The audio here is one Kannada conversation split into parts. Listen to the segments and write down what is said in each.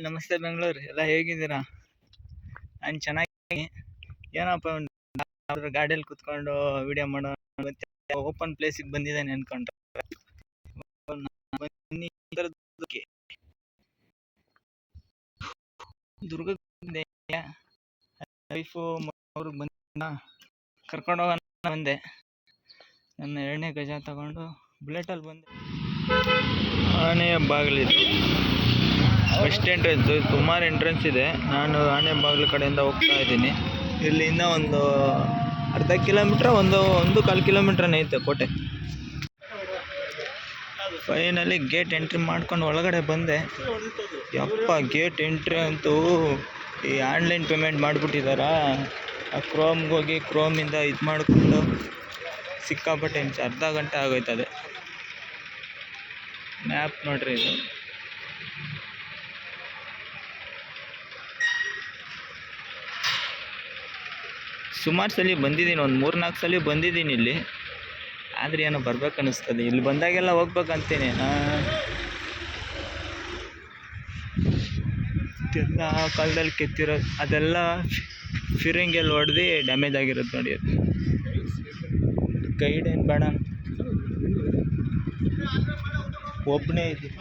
ನಮಸ್ತೆ ಬೆಂಗಳೂರು ಎಲ್ಲ ಹೇಗಿದ್ದೀರಾ? ನಾನು ಚೆನ್ನಾಗಿ ಏನಪ್ಪ ಗಾಡಿಯಲ್ಲಿ ಕುತ್ಕೊಂಡು ವಿಡಿಯೋ ಮಾಡೋ ಓಪನ್ ಪ್ಲೇಸಿಗೆ ಬಂದಿದ್ದೇನೆ ಅನ್ಕೊಂಡ್ರೆ ದುರ್ಗಕ್ಕೆ ವೈಫು ಅವ್ರಿಗೆ ಬಂದ ಕರ್ಕೊಂಡು ಹೋಗೋಣ ಬಂದೆ. ನನ್ನ 2ನೇ ಗಜ ತಗೊಂಡು ಬುಲೆಟಲ್ಲಿ ಬಂದೆ. ಆನೆ ಬಾಗಿಲಿದು ಫಸ್ಟ್ ಎಂಟ್ರೆನ್ಸ್, ಸುಮಾರು ಎಂಟ್ರೆನ್ಸ್ ಇದೆ. ನಾನು ಆನೆ ಬಾಗಿಲು ಕಡೆಯಿಂದ ಹೋಗ್ತಾ ಇದ್ದೀನಿ. ಇಲ್ಲಿಂದ ಒಂದು ಅರ್ಧ ಕಿಲೋಮೀಟ್ರ್, ಒಂದು 1.25 ಕಿಲೋಮೀಟ್ರನೇ ಐತೆ ಕೋಟೆ. ಫೈನಲಿ ಗೇಟ್ ಎಂಟ್ರಿ ಮಾಡ್ಕೊಂಡು ಒಳಗಡೆ ಬಂದೆ. ಯಪ್ಪ, ಗೇಟ್ ಎಂಟ್ರಿ ಅಂತೂ ಈ ಆನ್ಲೈನ್ ಪೇಮೆಂಟ್ ಮಾಡಿಬಿಟ್ಟಿದ್ದಾರಾ. ಆ ಕ್ರೋಮ್ಗೆ ಹೋಗಿ ಕ್ರೋಮಿಂದ ಇದು ಮಾಡಿಕೊಂಡು ಸಿಕ್ಕಾಪಟ್ಟೆ ಅರ್ಧ ಗಂಟೆ ಆಗೋಯ್ತದೆ. ಮ್ಯಾಪ್ ನೋಡ್ರಿ ಇದು. ಸುಮಾರು ಸಲ ಬಂದಿದ್ದೀನಿ, ಒಂದು 3-4 ಸಲ ಬಂದಿದ್ದೀನಿ ಇಲ್ಲಿ. ಆದರೆ ಏನೋ ಬರ್ಬೇಕು ಅನ್ನಿಸ್ತದೆ. ಇಲ್ಲಿ ಬಂದಾಗೆಲ್ಲ ಹೋಗ್ಬೇಕಂತೀನಿ. ಎಲ್ಲ ಆ ಕಾಲದಲ್ಲಿ ಕೆತ್ತಿರೋದು ಅದೆಲ್ಲ ಫಿರಿಂಗೆಲ್ಲಿ ಹೊಡೆದು ಡ್ಯಾಮೇಜ್ ಆಗಿರೋದು ನೋಡಿ. ಅದು ಗೈಡ್ ಏನು ಬೇಡ, ಒಬ್ಬನೇ ಇದ್ದೀನಿ.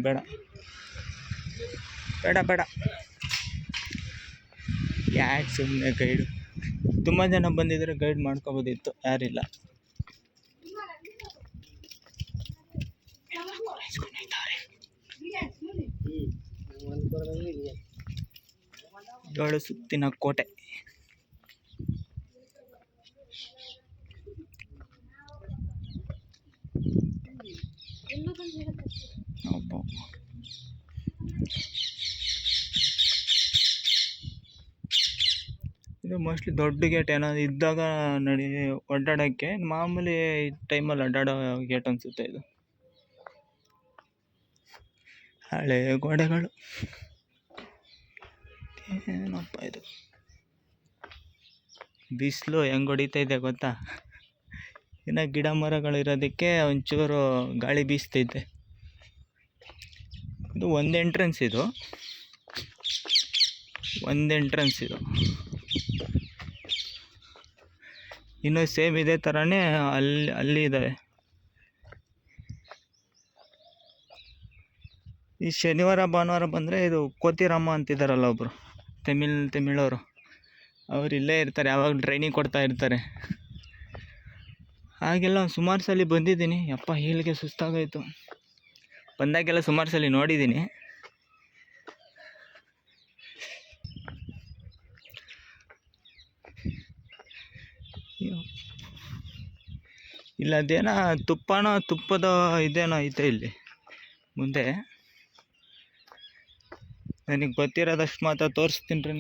ಬೇಡ ಯಾಕೆ ಸುಮ್ಮನೆ ಗೈಡು? ತುಂಬ ಜನ ಬಂದಿದ್ರೆ ಗೈಡ್ ಮಾಡ್ಕೋಬೋದಿತ್ತು, ಯಾರಿಲ್ಲ. ಏಳು ಸುತ್ತಿನ ಕೋಟೆ. ಇದು ಮೋಸ್ಟ್ಲಿ ದೊಡ್ಡ ಗೇಟ್ ಏನೋ ಇದ್ದಾಗ ಅಡ್ಡಾಡೋಕ್ಕೆ, ಮಾಮೂಲಿ ಟೈಮಲ್ಲಿ ಅಡ್ಡಾಡೋ ಗೇಟ್ ಅನಿಸುತ್ತೆ ಇದು. ಹಳೆ ಗೋಡೆಗಳು, ಏನಪ್ಪ ಇದು. ಬಿಸಿಲು ಹೆಂಗೆ ಹೊಡಿತಾ ಇದೆ ಗೊತ್ತಾ? ಇನ್ನು ಗಿಡ ಮರಗಳು ಇರೋದಕ್ಕೆ ಒಂಚೂರು ಗಾಳಿ ಬೀಸ್ತೈತೆ. ಇದು ಒಂದು ಎಂಟ್ರೆನ್ಸ್ ಇದು. ಇನ್ನೂ ಸೇಮ್ ಇದೇ ಥರನೇ ಅಲ್ಲಿ ಇದ್ದಾವೆ. ಈ ಶನಿವಾರ ಭಾನುವಾರ ಬಂದರೆ ಇದು ಕೋತಿರಾಮ ಅಂತಿದ್ದಾರಲ್ಲ ಒಬ್ಬರು ತಮಿಳವರು, ಅವ್ರು ಇಲ್ಲೇ ಇರ್ತಾರೆ, ಯಾವಾಗ ಟ್ರೈನಿಂಗ್ ಕೊಡ್ತಾ ಇರ್ತಾರೆ. ಹಾಗೆಲ್ಲ ಸುಮಾರು ಸಲ ಬಂದಿದ್ದೀನಿ. ಯಪ್ಪ, ಹೀಲಿಗೆ ಸುಸ್ತಾಗೋಯ್ತು. ಬಂದಾಗೆಲ್ಲ ಸುಮಾರು ಸಲ ನೋಡಿದ್ದೀನಿ. ಇಲ್ಲ ಅದೇನೋ ತುಪ್ಪದ ಇದೇನೋ ಐತೆ ಇಲ್ಲಿ ಮುಂದೆ. ನನಗೆ ಗೊತ್ತಿರೋದಷ್ಟು ಮಾತ್ರ ತೋರಿಸ್ತೀನಿ ರೀ.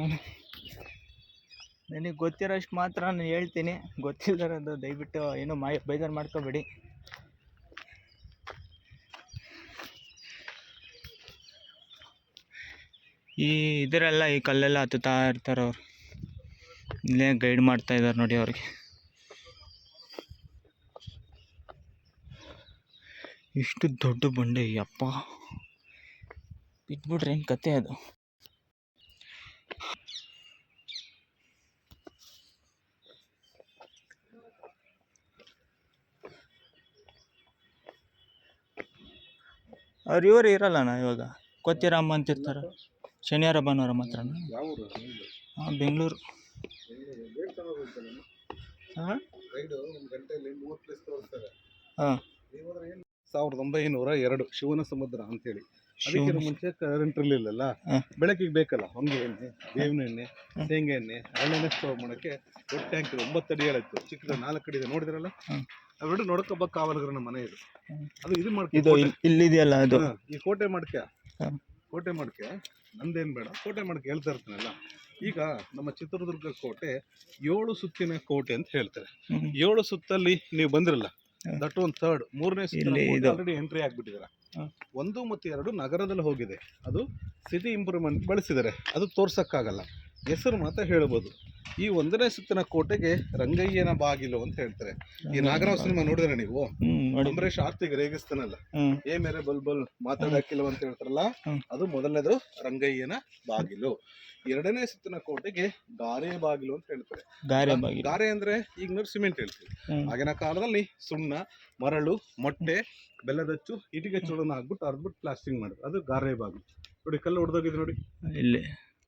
ನನಗೆ ಗೊತ್ತಿರೋಷ್ಟು ಮಾತ್ರ ನಾನು ಹೇಳ್ತೀನಿ. ಗೊತ್ತಿಲ್ಲದಿರೋದು ದಯವಿಟ್ಟು ಏನೋ ಬೇಜಾರು ಮಾಡ್ಕೋಬೇಡಿ. ಈ ಕಲ್ಲೆಲ್ಲ ಹತ್ತುತ್ತಾ ಇರ್ತಾರೆ ಅವ್ರು. ಇಲ್ಲೇ ಗೈಡ್ ಮಾಡ್ತಾ ಇದ್ದಾರೆ ನೋಡಿ ಅವ್ರಿಗೆ. ಇಷ್ಟು ದೊಡ್ಡ ಬಂಡೆ, ಯಪ್ಪ, ಬಿಟ್ಬಿಟ್ರೆ ಏನು ಕತೆ ಅದು. ಇವರು ಇರಲ್ಲಣ್ಣ ಇವಾಗ. ಕೋತಿರಾಮ ಅಂತಿರ್ತಾರೆ. ಶನಿವಾರ ಭಾನುವಾರ ಮಾತ್ರ. ಹಾಂ, ಬೆಂಗಳೂರು. ಹಾಂ, 1902 ಶಿವನ ಸಮುದ್ರ ಅಂತೇಳಿ. ಅದಕ್ಕೆ ಮುಂಚೆ ಕರೆಂಟ್ ಇರಲಿಲ್ಲಲ್ಲ. ಬೆಳಕಿಗೆ ಬೇಕಲ್ಲ ಹೊಂಗೆ ಎಣ್ಣೆ, ಬೇವಿನ ಎಣ್ಣೆ, ಶೇಂಗಾ ಎಣ್ಣೆ, ಎಣ್ಣೆ ಸ್ಟೋರ್ ಮಾಡೋಕ್ಕೆ ದೊಡ್ಡ ಟ್ಯಾಂಕ್ 9 ಅಡಿ ಇತ್ತು. ಚಿಕ್ಕದ 4 ಅಡಿ ಇದೆ, ನೋಡಿದ್ರಲ್ಲ. ಅವೆರಡು ನೋಡ್ಕೊಬ್ಬ ಕಾವಲುಗರನ ಮನೆ ಇದು. ಅದು ಇದು ಮಾಡ್ತೀವಿ ಇಲ್ಲಿದೆಯಲ್ಲ ಅದು. ಈ ಕೋಟೆ ಮಾಡ್ಕೆ ನಂದೇನು ಬೇಡ, ಕೋಟೆ ಮಾಡ್ಕೆ ಹೇಳ್ತಾ ಇರ್ತಾನಲ್ಲ. ಈಗ ನಮ್ಮ ಚಿತ್ರದುರ್ಗ ಕೋಟೆ 7 ಸುತ್ತಿನ ಕೋಟೆ ಅಂತ ಹೇಳ್ತಾರೆ. 7 ಸುತ್ತಲ್ಲಿ ನೀವು ಬಂದಿರಲ್ಲ, ದಟ್ ಒಂದು ಥರ್ಡ್, 3ನೇ ಸುತ್ತ ಆಲ್ರೆಡಿ ಎಂಟ್ರಿ ಆಗ್ಬಿಟ್ಟಿದ್ದಾರೆ. 1 ಮತ್ತು 2 ನಗರದಲ್ಲಿ ಹೋಗಿದೆ. ಅದು ಸಿಟಿ ಇಂಪ್ರೂವ್ಮೆಂಟ್ ಬಳಸಿದ್ದಾರೆ. ಅದು ತೋರ್ಸಕ್ಕಾಗಲ್ಲ, ಹೆಸರು ಮಾತ್ರ ಹೇಳ್ಬೋದು. ಈ 1ನೇ ಸುತ್ತಿನ ಕೋಟೆಗೆ ರಂಗಯ್ಯನ ಬಾಗಿಲು ಅಂತ ಹೇಳ್ತಾರೆ. ಈ ನಾಗರಾವ್ ಸಿನಿಮಾ ನೋಡಿದ್ರೆ ನೀವು, ನೋಡಿ. ಅಂಬರೀಷ್ ಆರ್ತಿಗೆ ರೇಗಿಸ್ತಾನಲ್ಲ, ಏ ಮೇರೆ ಬಲ್ಬಲ್ ಮಾತಾಡಕ್ಕಿಲ್ಲ ಅಂತ ಹೇಳ್ತಾರಲ್ಲ, ಹ್ಮ್. ಅದು ಮೊದಲನೇದು ರಂಗಯ್ಯನ ಬಾಗಿಲು. 2ನೇ ಸುತ್ತಿನ ಕೋಟೆಗೆ ಗಾರೆ ಬಾಗಿಲು ಅಂತ ಹೇಳ್ತಾರೆ. ಗಾರೆ ಬಾಗಿಲು. ಗಾರೆ ಅಂದ್ರೆ ಈಗ ನೋಡಿ ಸಿಮೆಂಟ್ ಹೇಳ್ತೀವಿ, ಆಗಿನ ಕಾಲದಲ್ಲಿ ಸುಣ್ಣ, ಮರಳು, ಮೊಟ್ಟೆ, ಬೆಲ್ಲದಚ್ಚು, ಇಟಿಗೆ ಚೂಡನ್ನ ಹಾಕ್ಬಿಟ್ಟು ಅರ್ದ್ಬಿಟ್ಟು ಪ್ಲಾಸ್ಟಿಂಗ್ ಮಾಡಿದ್ರು, ಅದು ಗಾರೆ ಬಾಗಿಲು. ನೋಡಿ ಕಲ್ಲು ಹೊಡೆದೋಗಿದೆ ನೋಡಿ ಇಲ್ಲಿ.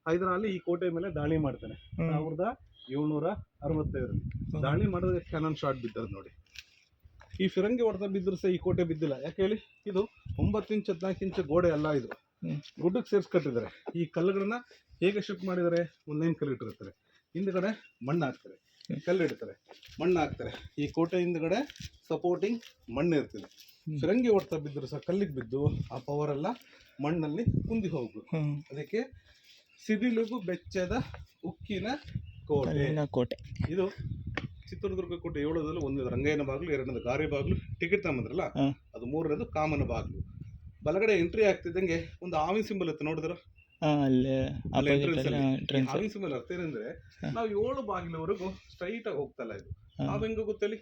ಹೈದರಾಲಿ ಈ ಕೋಟೆ ಮೇಲೆ ದಾಳಿ ಮಾಡ್ತಾನೆ 1765ರಲ್ಲಿ. ದಾಳಿ ಮಾಡಿದ್ರೆ ಕ್ಯಾನನ್ ಶಾಟ್ ಬಿದ್ದದ್ದು ನೋಡಿ. ಈ ಫಿರಂಗಿ ಹೊಡೆತ ಬಿದ್ದರೂ ಸಹ ಈ ಕೋಟೆ ಬಿದ್ದಿಲ್ಲ. ಯಾಕೆ ಹೇಳಿ, ಇದು 9 ಇಂಚ್ 14 ಇಂಚ್ ಗೋಡೆ ಅಲ್ಲ, ಇದು ಗುಡ್ಡಕ್ಕೆ ಸೇರ್ಸಿ ಕಟ್ಟಿದ್ದಾರೆ. ಈ ಕಲ್ಲುಗಳನ್ನ ಹೇಗೆ ಶಿಫ್ಟ್ ಮಾಡಿದರೆ, ಒಂದು ಲೈನ್ ಕಲ್ಲು ಇಟ್ಟಿರ್ತಾರೆ, ಹಿಂದ್ಗಡೆ ಮಣ್ಣು ಹಾಕ್ತಾರೆ, ಕಲ್ಲು ಇಡ್ತಾರೆ, ಮಣ್ಣು ಹಾಕ್ತಾರೆ. ಈ ಕೋಟೆ ಹಿಂದ್ಗಡೆ ಸಪೋರ್ಟಿಂಗ್ ಮಣ್ಣು ಇರ್ತದೆ. ಫಿರಂಗಿ ಹೊಡೆತ ಬಿದ್ದರೂ ಸಹ ಕಲ್ಲಿಗೆ ಬಿದ್ದು ಆ ಪವರ್ ಎಲ್ಲ ಮಣ್ಣಲ್ಲಿ ಕುಂದಿ ಹೋಗ್ಬೋದು. ಅದಕ್ಕೆ ಸಿಡಿಲಿಗೂ ಬೆಚ್ಚದ ಉಕ್ಕಿನ ಕೋಟೆ. ಇದು ಚಿತ್ರದುರ್ಗ ಕೋಟೆ 7ರಲ್ಲಿ 1 ರಂಗಯ್ಯನ ಬಾಗಿಲು, 2ನೇದು ಗಾರೆ ಬಾಗಿಲು, ಟಿಕೆಟ್ ತಗೊಂಬಂದ್ರಲ್ಲ ಅದು 3ನೇದು ಕಾಮನ ಬಾಗಿಲು. ಬಲಗಡೆ ಎಂಟ್ರಿ ಆಗ್ತಿದ್ದಂಗೆ ಒಂದು ಹಾವಿನ ಸಿಂಬಲ್ ಇತ್ತು, ನೋಡಿದ್ರ? ಹಾವಿನ ಸಿಂಬಲ್ ಅರ್ಥ ಏನಂದ್ರೆ, ನಾವು 7 ಬಾಗಿಲವರೆಗೂ ಸ್ಟ್ರೈಟ್ ಆಗಿ ಹೋಗ್ತಲ್ಲ, ಇದು ಹಾವು ಹೆಂಗ ಗೊತ್ತಲ್ಲಿ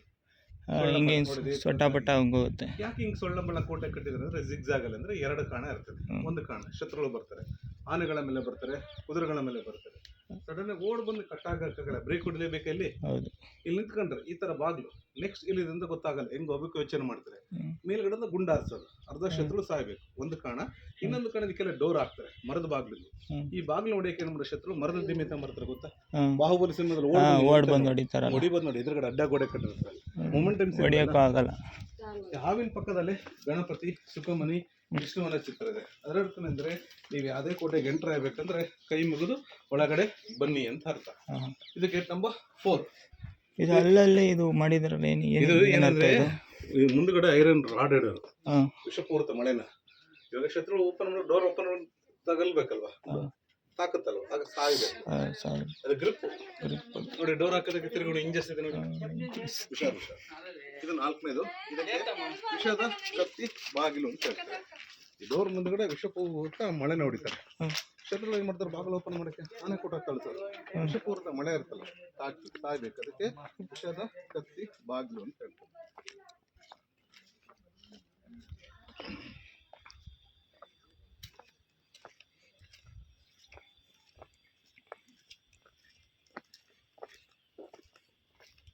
ಸೊಟ್ಟಾಪಟ್ಟ ಹೋಗುತ್ತೆ. ಯಾಕೆ ಹಿಂಗ್ ಸೊಳ್ಳಂಬಳ ಕೋಟೆ ಕಟ್ಟಿದ್ರೆ ಅಂದ್ರೆ, ಜಿಗ್ಜಾಗ್ ಅಲ್ಲಿ ಅಂದ್ರೆ 2 ಕಾಣ ಇರ್ತದೆ. ಒಂದು ಕಾಣ ಶತ್ರುಗಳು ಬರ್ತಾರೆ, ಆನೆಗಳ ಮೇಲೆ ಬರ್ತಾರೆ, ಕುದುರೆಗಳ ಮೇಲೆ ಬರ್ತಾರೆ. ಸಡನ್ ಓಡ್ ಬಂದು ಕಟ್ಟಾಗಲ್ಲ, ಬ್ರೇಕ್ ಹೊಡಿಲೇಬೇಕು. ಇಲ್ಲಿ ನಿಂತ್ಕೊಂಡ್ರೆ ಈ ತರ ಬಾಗ್ಲು, ನೆಕ್ಸ್ಟ್ ಇಲ್ಲಿಂದ ಗೊತ್ತಾಗಲ್ಲ, ಹೆಂಗ್ ಹೋಗ್ಬೇಕು ಯೋಚನೆ ಮಾಡ್ತಾರೆ. ಮೇಲ್ಗಡೆ ಗುಂಡ ಹಾರಿಸೋದು, ಅರ್ಧ ಶತ್ರು ಸಾಯ್ಬೇಕು, ಒಂದು ಕಾಣ. ಇನ್ನೊಂದು ಕಾಣದಕ್ಕೆಲ್ಲ ಡೋರ್ ಹಾಕ್ತಾರೆ, ಮರದ ಬಾಗ್ಲು. ಈ ಬಾಗ್ಲು ಹೊಡಿಯಕ್ಕೆ ಏನ್ ಮಾಡೋ ಶತ್ರು ಮರದ ದಿಮ್ಮಿತ ಮಾಡ್ತಾರೆ, ಗೊತ್ತಾ? ಬಾಹುಬಲಿ ಸಿನಿಮಾದಲ್ಲಿ ಹೊಡಿಬೋದು ನೋಡಿ, ಎದುರುಗಡೆ ಅಡ್ಡ ಗೋಡೆ ಕಟ್ಟಿರ್ತಾರೆ, ಮೊಮೆಂಟಮ್ ಆಗಲ್ಲ. ಹಾವಿನ ಪಕ್ಕದಲ್ಲಿ ಗಣಪತಿ, ಸುಖಮನಿ, ವಿಷ್ಣುವನ ಚಿತ್ರ ಇದೆ. ಅದರ ಅರ್ಥ ಅಂದ್ರೆ, ನೀವು ಯಾವುದೇ ಕೋಟೆಗೆ ಎಂಟರ್ ಆಗ್ಬೇಕಂದ್ರೆ ಕೈ ಮುಗಿದು ಒಳಗಡೆ ಬನ್ನಿ ಅಂತ ಅರ್ಥ. ಇದು ಗೇಟ್ ನಂಬರ್ 4. ಇದು ಅಲ್ಲಲ್ಲಿ ಇದು ಮಾಡಿದ್ರಲ್ಲ, ಇದು ಏನಂದ್ರೆ ಮುಂದ್ಗಡೆ ಐರನ್ ರಾಡ್ ಇಡೋರು, ವಿಷಪೂರಿತ ಮಳೆನ. ಇವಾಗ ಶತ್ರು ಓಪನ್ ಡೋರ್ ಓಪನ್ ತಗಲ್ಬೇಕಲ್ವಾ, ತಾಕತ್ತಲ್ವ, ಆಗ ಸಾಯ್ಬೇಕು. ಅದು ಗ್ರಿಪ್ ನೋಡಿ, ಡೋರ್ ಹಾಕೋದಕ್ಕೆ ತಿರುಗಿ ಇಂಜಸ್ ಇದೆ ನೋಡಿ. ಹುಷಾರ್. ಇದು 4ನೇದು, ಇದಕ್ಕೆ ವಿಷದ ಕತ್ತಿ ಬಾಗಿಲು ಅಂತ ಹೇಳ್ತಾರೆ. ಈ ಡೋರ್ ಮುಂದ್ಗಡೆ ವಿಷಪೂರಿತ ಮಳೆನ ಹೊಡಿತಾರೆ. ಶತ್ರು ಏನ್ ಮಾಡ್ತಾರೆ, ಬಾಗಿಲು ಓಪನ್ ಮಾಡಕ್ಕೆ ಆನೆ ಕೂಟ ಕಳ್ಸೋದು. ವಿಷಪೂರಿತ ಮಳೆ ಇರ್ತಲ್ಲ, ಸಾಯ್ಬೇಕು, ಅದಕ್ಕೆ ವಿಷದ ಕತ್ತಿ ಬಾಗಿಲು ಅಂತ ಹೇಳ್ತಾರೆ.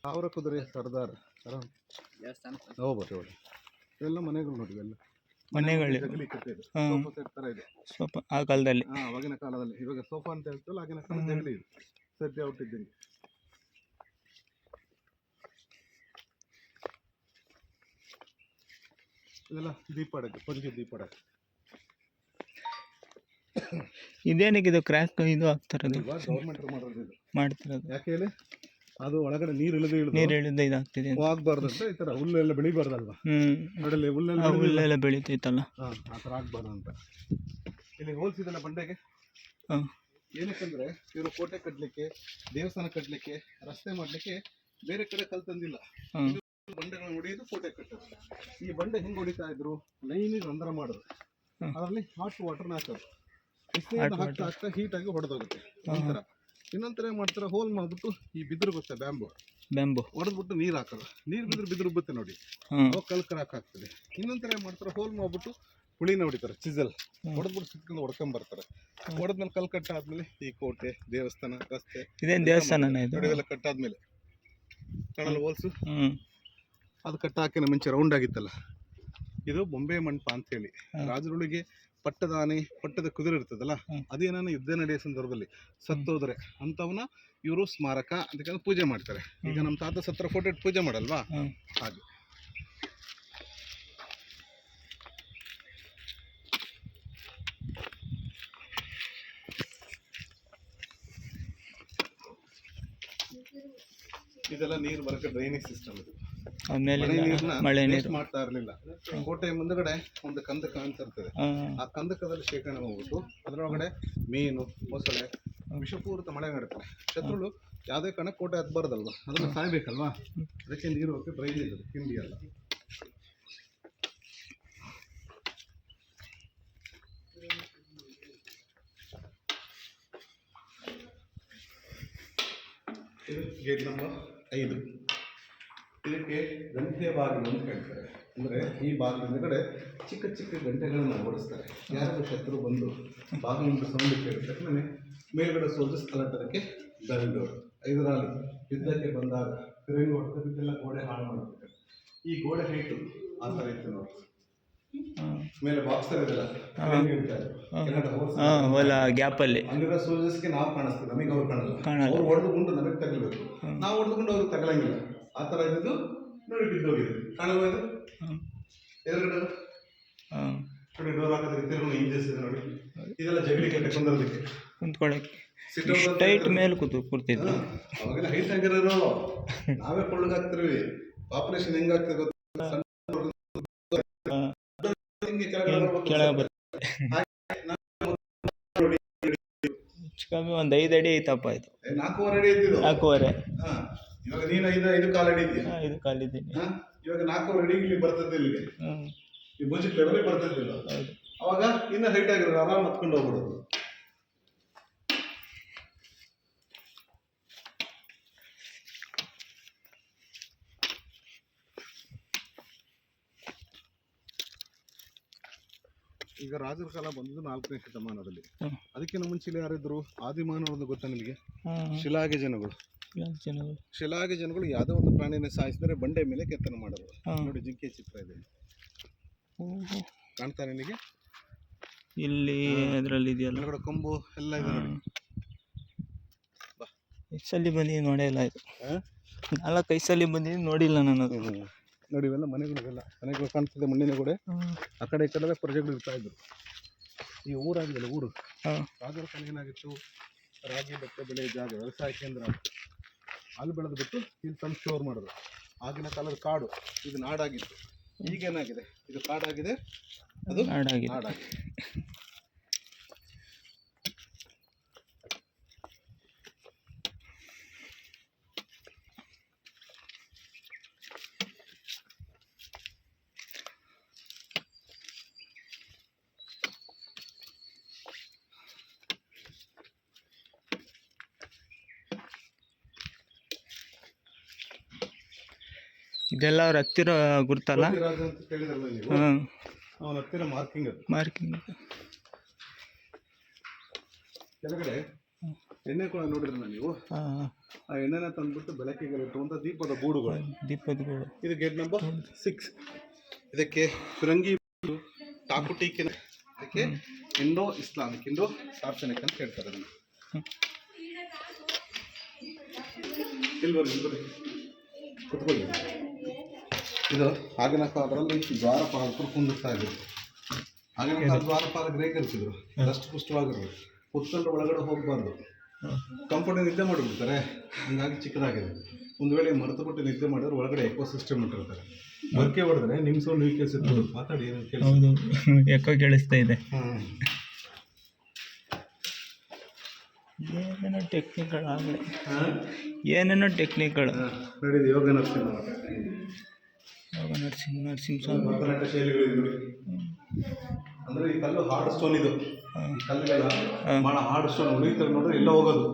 ಸಾವಿರ ಕುದುರೆ ಸರ್ದಾರ್ ಹೋಗ್ಬೋದು. ಇವೆಲ್ಲ ಮನೆಗಳು ನೋಡಿ, ಇವೆಲ್ಲ ಮನೆಗಳು ತರ ಇದೆ ಆ ಕಾಲದಲ್ಲಿ, ಅವಾಗಿನ ಕಾಲದಲ್ಲಿ. ಇವಾಗ ಸೋಫಾ ಅಂತ ಹೇಳ್ತಲ್ಲ, ಆಗಿನ ಕಾಲ ಜಗಲಿ ಇದೆ, ಸದ್ಯ ಹುಟ್ಟಿದ್ದಂಗೆ. ಇದೆಲ್ಲ ದೀಪಾಡಕ್ಕೆ, ಪಂಚ ದೀಪಾಡಕ್ಕೆ. ಇದೇನಕ್ಕೆ ಇದು ಕ್ರ್ಯಾಕ್ ಇದು ಆಗ್ತಾರದು, ಗೌರ್ಮೆಂಟ್ ಮಾಡೋದು ಮಾಡ್ತಿರೋದು. ಯಾಕೆ ಹೇಳಿ, ಅದು ಒಳಗಡೆ ನೀರು ಇಳಿದು ಇದಾಗ್ತಿದೆ, ಆಗ್ಬಾರ್ದು ಅಂತ. ಈ ತರ ಹುಲ್ಲೆಲ್ಲ ಬೆಳಿಬಾರ್ದಲ್ವಾ, ನೋಡಲ್ಲಿ ಹುಲ್ಲೆಲ್ಲ ಬೆಳಿತೈತಲ್ಲ, ಆ ತರ ಆಗ್ಬಾರ್ದು ಅಂತ. ಇಲ್ಲಿ ಹೋಲ್ಸಿದಲ್ಲ ಬಂಡೆಗೆ, ಏನಕ್ಕಂದ್ರೆ ಇವರು ಕೋಟೆ ಕಟ್ಟಲಿಕ್ಕೆ, ದೇವಸ್ಥಾನ ಕಟ್ಟಲಿಕ್ಕೆ, ರಸ್ತೆ ಮಾಡ್ಲಿಕ್ಕೆ ಬೇರೆ ಕಡೆ ಕಲ್ ತಂದಿಲ್ಲ. ಬಂಡೆಗಳನ್ನ ಹೊಡೆಯೋದು ಕೋಟೆ ಕಟ್ಟೋದು. ಈ ಬಂಡೆ ಹೆಂಗ್ ಹೊಡಿತಾ ಇದ್ರು, ಲೈನಿಗೆ ರಂಧ್ರ ಮಾಡೋದು, ಅದರಲ್ಲಿ ಹಾಟ್ ವಾಟರ್ನ ಹಾಕೋದು, ಹಾಕ್ತಾ ಹಾಕ್ತಾ ಹೀಟ್ ಆಗಿ ಹೊಡೆದೋಗುತ್ತೆ. ನಂತರ ಇನ್ನೊಂಥರ ಏನ್ ಮಾಡ್ತಾರೆ, ಹೋಲ್ ಮಾಡ್ಬಿಟ್ಟು ಈ ಬಿದಿರು ಗೊತ್ತಾ, ಬ್ಯಾಂಬು ಹೊಡೆದ್ಬಿಟ್ಟು ನೀರು ಹಾಕೋದು. ನೀರು ಬಿದಿರು ಉಬ್ಬುತ್ತೆ ನೋಡಿ, ಕಲ್ ಕ್ರಾಕ್ ಆಗ್ತದೆ. ಇನ್ನೊಂಥರ ಏನ್ ಮಾಡ್ತಾರೆ, ಹೋಲ್ ಮಾಡ್ಬಿಟ್ಟು ಹುಳಿನ ಹೊಡಿತಾರೆ, ಚಿಸಲ್ ಹೊಡೆದ್ಬಿಟ್ಟು ಸಿಕ್ಕೊಂಡು ಹೊಡ್ಕೊಂಡ್ ಬರ್ತಾರೆ. ಹೊಡೆದ್ಮೇಲೆ ಕಲ್ ಕಟ್ಟಾದ್ಮೇಲೆ ಈ ಕೋಟೆ, ದೇವಸ್ಥಾನ, ರಸ್ತೆ, ಇವೆಲ್ಲ ಕಟ್ಟಾದ್ಮೇಲೆ ಕಾಣಲ್ಲ ಹೋಲ್ಸು, ಅದು ಕಟ್ಟಾಕಿನ ಮುಂಚೆ ರೌಂಡ್ ಆಗಿತ್ತಲ್ಲ, ಇದು ಬೊಂಬೆ ಮಂಟಪ ಅಂತ ಹೇಳಿ. ರಾಜರುಳಿಗೆ ಪಟ್ಟದ ಆನೆ, ಪಟ್ಟದ ಕುದುರೆ ಇರ್ತದಲ್ಲ, ಅದೇನ ಯುದ್ಧ ನಡೆಯೋ ಸಂದರ್ಭದಲ್ಲಿ ಸತ್ತೋದ್ರೆ ಅಂತವನ್ನ ಇವರು ಸ್ಮಾರಕ ಅಂತ ಪೂಜೆ ಮಾಡ್ತಾರೆ. ಈಗ ನಮ್ಮ ತಾತ ಸತ್ರ ಫೋಟೋ ಇಟ್ಟು ಪೂಜೆ ಮಾಡಲ್ವಾ, ಹಾಗೆ. ಇದೆಲ್ಲ ನೀರು ಬರಕ್ಕೆ ಡ್ರೈನೇಜ್ ಸಿಸ್ಟಮ್. ಇದು ಮಳೆ ನೀರು ಮಾಡ್ತಾ ಇರಲಿಲ್ಲ. ಕೋಟೆ ಮುಂದಗಡೆ ಒಂದು ಕಂದಕ ಅಂತ ಇರ್ತದೆ, ಆ ಕಂದಕದಲ್ಲಿ ಶೇಖರಣೆ ಹೋಗ್ಬಿಟ್ಟು ಅದರೊಳಗಡೆ ಮೀನು, ಮೊಸಳೆ, ವಿಷಪೂರಿತ ಮಳೆ ನಡ್ತಾರೆ. ಶತ್ರುಗಳು ಯಾವುದೇ ಕಾರಣ ಕೋಟೆ ಹತ್ಬಾರ್ದಲ್ವಾ, ಅದನ್ನ ಸಾಯ್ಬೇಕಲ್ವಾ, ಅದಕ್ಕೆ ನೀರು ಹೋಗಕ್ಕೆ ಡ್ರೈನೇಜ್ ಅದು, ಕಿಂಡಿ ಅಲ್ಲ. ಇದು ಗೇಟ್ ನಂಬರ್ 5. ಇದಕ್ಕೆ ಗಂಟೆ ಬಾಗಿಲು ಅಂತ ಹೇಳ್ತಾರೆ. ಅಂದರೆ ಈ ಬಾಗಿಲಿನ ಕಡೆ ಚಿಕ್ಕ ಚಿಕ್ಕ ಗಂಟೆಗಳನ್ನು ಓಡಿಸ್ತಾರೆ. ಯಾರಾದರೂ ಶತ್ರು ಬಂದು ಬಾಗಿಲಿಂದ ಸೌಂಡ್ ಕೇಳಿದ ತಕ್ಷಣ ಮೇಲ್ಗಡೆ ಸೋಲ್ಜರ್ಸ್ ಕಲಾಟಕ್ಕೆ ಬೆರಗೋರು. ಇದರಲ್ಲಿ ಯುದ್ಧಕ್ಕೆ ಬಂದಾಗ ಫಿರಂಗಿ ಹೊಡೆದಕ್ಕೆಲ್ಲ ಗೋಡೆ ಹಾಳು ಮಾಡ್ತಾರೆ. ಈ ಗೋಡೆ ಹೈಟು ಆ ಥರ ಇತ್ತು ನೋಡಿ. ಮೇಲೆ ಬಾಕ್ಸ್ ಇರೋದಿಲ್ಲ, ಗ್ಯಾಪಲ್ಲಿ ಅಲ್ಲಿರೋ ಸೋಲ್ಜರ್ಸ್ಗೆ ನಾವು ಕಾಣಿಸ್ತೀವಿ, ನಮಗೆ ಅವ್ರು ಕಾಣಲ್ಲ. ಅವ್ರು ಹೊಡೆದುಕೊಂಡು ನಮಗೆ ತಗಲ್ಬೇಕು, ನಾವು ಹೊಡೆದುಕೊಂಡು ಅವ್ರಿಗೆ ತಗಲಂಗಿಲ್ಲ. ಆ ಥರ ಇದ್ದು ನೋಡಿ ಬಿದ್ದೋಗಿದೆ. ಕಾಣಲ್ವ ಇದು ಎದುರುಗಡೆ ನೋಡಿ, ಡೋರ್ ಹಾಕೋದಕ್ಕೆ ತಿರುಗಿ ಇಂಜಸ್ ಇದೆ ನೋಡಿ. ಇದೆಲ್ಲ ಜಗಲಿಕ್ಕೆ ಕುಂದ್ರೋದಕ್ಕೆ ಕುಂತ್ಕೊಳ್ಳೋಕೆ ಟೈಟ್ ಮೇಲೆ ಕೂರ್ತಿದ್ರು. ಅವಾಗೆಲ್ಲ ಹೈಟ್ ಆಗಿರೋರು ನಾವೇ ಕೊಳ್ಳಗಾಗ್ತಿರ್ವಿ. ಪಾಪ್ಯುಲೇಷನ್ ಹೆಂಗಾಗ್ತದೆ ಗೊತ್ತ, ಕಮ್ಮಿ ಒಂದು 5 ಅಡಿ ಐತಪ್ಪ. ಇದು 4.5 ಅಡಿ ಇದ್ದಿದ್ದು. 4.5. ಇವಾಗ ನೀನು 5 ಕಾಲು ಅಡಿ ಇದೆಯಾ? 5 ಕಾಲಿದ್ದೀನಿ. ಇವಾಗ 4.5 ಅಡಿ ಇಲ್ಲಿ ಬರ್ತದೆ. ಇಲ್ಲಿಗೆ ಈ ಭುಜ ಲೆವೆಲ್ ಬರ್ತಿದ್ದಿಲ್ಲ. ಅವಾಗ ಇನ್ನ ಹೈಟ್ ಆಗಿರೋದು ಆರಾಮ್ ಹತ್ಕೊಂಡು ಹೋಗ್ಬಿಡೋದು. ಈಗ ರಾಜರ ಕಾಲ ಬಂದದ್ದು 4ನೇ ಶತಮಾನದಲ್ಲಿ. ಅದಕ್ಕಿಂತ ಮುಂಚೆ ಯಾರಿದ್ರು? ಆದಿಮಾನವರು ಗೊತ್ತಾ ನಿಮಗೆ? ಶಿಲಾಗೆ ಜನಗಳು. ಶಿಲಾಗೆ ಜನಗಳು ಯಾವುದೋ ಒಂದು ಪ್ರಾಣಿನ ಸಾಯಿಸಿದರೆ ಬಂಡೆ ಮೇಲೆ ಕೆತ್ತನೆ ಮಾಡೋರು. ನೋಡಿ, ಜಿಂಕೆ ಚಿತ್ರ ಇದೆ, ಕಾಣ್ತಾ ನಿನಗೆ? ಇಲ್ಲಿ ಅದರಲ್ಲಿ ಇದೆಯಲ್ಲ ಕೊಂಬು ಎಲ್ಲ ಇದೆ ನೋಡಿ. ಸಲ ಬಂದು ನೋಡಿಲ್ಲ. ಇದು 4-5 ಸಲ ಬಂದು ನೋಡಿಲ್ಲ ನಾನು. ನೋಡಿ, ಇವೆಲ್ಲ ಮನೆಗಳಿಗೆಲ್ಲ ಮನೆಗಳು ಕಾಣ್ತಿದೆ, ಮಣ್ಣಿನ ಗೋಡೆ. ಆ ಕಡೆ ಈ ಕಡೆ ಪ್ರಜೆಗಳು ಇರ್ತಾ ಇದ್ರು. ಈ ಊರಾಗಿದೆಯಲ್ಲ, ಊರು ರಾಜರ ಕಾಲ ಏನಾಗಿತ್ತು? ರಾಗಿ ಭತ್ತ ಬೆಳೆ ಜಾಗ, ವ್ಯವಸಾಯ ಕೇಂದ್ರ. ಅಲ್ಲಿ ಬೆಳೆದು ಬಿಟ್ಟು ಇಲ್ಲಿ ತಂದು ಸ್ಟೋರ್ ಮಾಡೋದು. ಆಗಿನ ಕಾಲದ ಕಾಡು ಇದು ನಾಡಾಗಿತ್ತು. ಈಗೇನಾಗಿದೆ? ಇದು ಕಾಡಾಗಿದೆ, ಅದು ನಾಡಾಗಿದೆ. ಇದೆಲ್ಲ ಅವ್ರ ಹತ್ತಿರ ಗುರ್ತಲ್ಲ, ಅವನ ಹತ್ತಿರ ಮಾರ್ಕಿಂಗ್. ಕೆಳಗಡೆ ಎಣ್ಣೆ ಕೂಡ ನೋಡಿದ್ರೆ ನೀವು, ಆ ಎಣ್ಣೆನ ತಂದ್ಬಿಟ್ಟು ಬೆಳಕಿಗೆ ಇಟ್ಟುವಂಥ ದೀಪದ ಗೂಡುಗಳು. ಇದು ಗೇಟ್ ನಂಬರ್ 6. ಇದಕ್ಕೆ ಫಿರಂಗಿ ಟಾಕುಟೀಕಿನ, ಇದಕ್ಕೆ ಇಂಡೋ ಇಸ್ಲಾಮಿಕ್, ಇಂಡೋ ಸಾರ್ವಜನಿಕ ಅಂತ ಹೇಳ್ತಾರೆ ಅದನ್ನು. ಇಲ್ಲಿ ಕುತ್ಕೊಳ್ಳಿ. ಇದು ಆಗಿನ ಕಾಲದಲ್ಲಿ ದ್ವಾರಪಾಲಕರು ಕುಂದಿರ್ತಾ ಇದ್ರು. ಆಗಿನ ಕಾಲ ದ್ವಾರಪಾಲಕರು ಹೇಗಿರ್ತಿದ್ರು? ದಷ್ಟು ಪುಷ್ಟವಾಗಿರೋರು, ಕುತ್ಕೊಂಡ್ರೆ ಒಳಗಡೆ ಹೋಗಬಾರ್ದು, ಕಂಫರ್ಟ್ ನಿದ್ದೆ ಮಾಡಿಬಿಡ್ತಾರೆ. ಹಂಗಾಗಿ ಚಿಕ್ಕದಾಗಿದೆ. ಒಂದು ವೇಳೆ ಮರೆತು ಬಿಟ್ಟು ನಿದ್ದೆ ಮಾಡಿದ್ರೆ ಒಳಗಡೆ ಎಕೋ ಸಿಸ್ಟಮ್ ಇಟ್ಟಿರ್ತಾರೆ. ಬರ್ಕೆ ಹೊಡೆದ್ರೆ ನಿಮ್ಮ ಸೌಂಡ್ ನೀವು ಕೇಳಿಸಿರ್ಬೋದು. ಮಾತಾಡಿ, ಏನು ಎಕೋ ಕೇಳಿಸ್ತಾ ಇದೆ. ಏನೇನೋ ಟೆಕ್ನಿಕ್ಗಳು ಆಗಲಿ, ಏನೇನೋ ಟೆಕ್ನಿಕ್ಗಳು. ನೋಡಿ, ಯೋಗ ನರಸಿಂಹ ಭರತನಾಟ್ಯ ಶೈಲಿಗಳು. ಅಂದ್ರೆ ಈ ಕಲ್ಲು ಹಾರ್ಡ್ ಸ್ಟೋನ್. ಇದು ಕಲ್ಲುಗಳ ಭಾಳ ಹಾರ್ಡ್ ಸ್ಟೋನ್. ಉಳಿತಾರೆ ನೋಡ್ರೆ ಎಲ್ಲ ಹೋಗೋದು.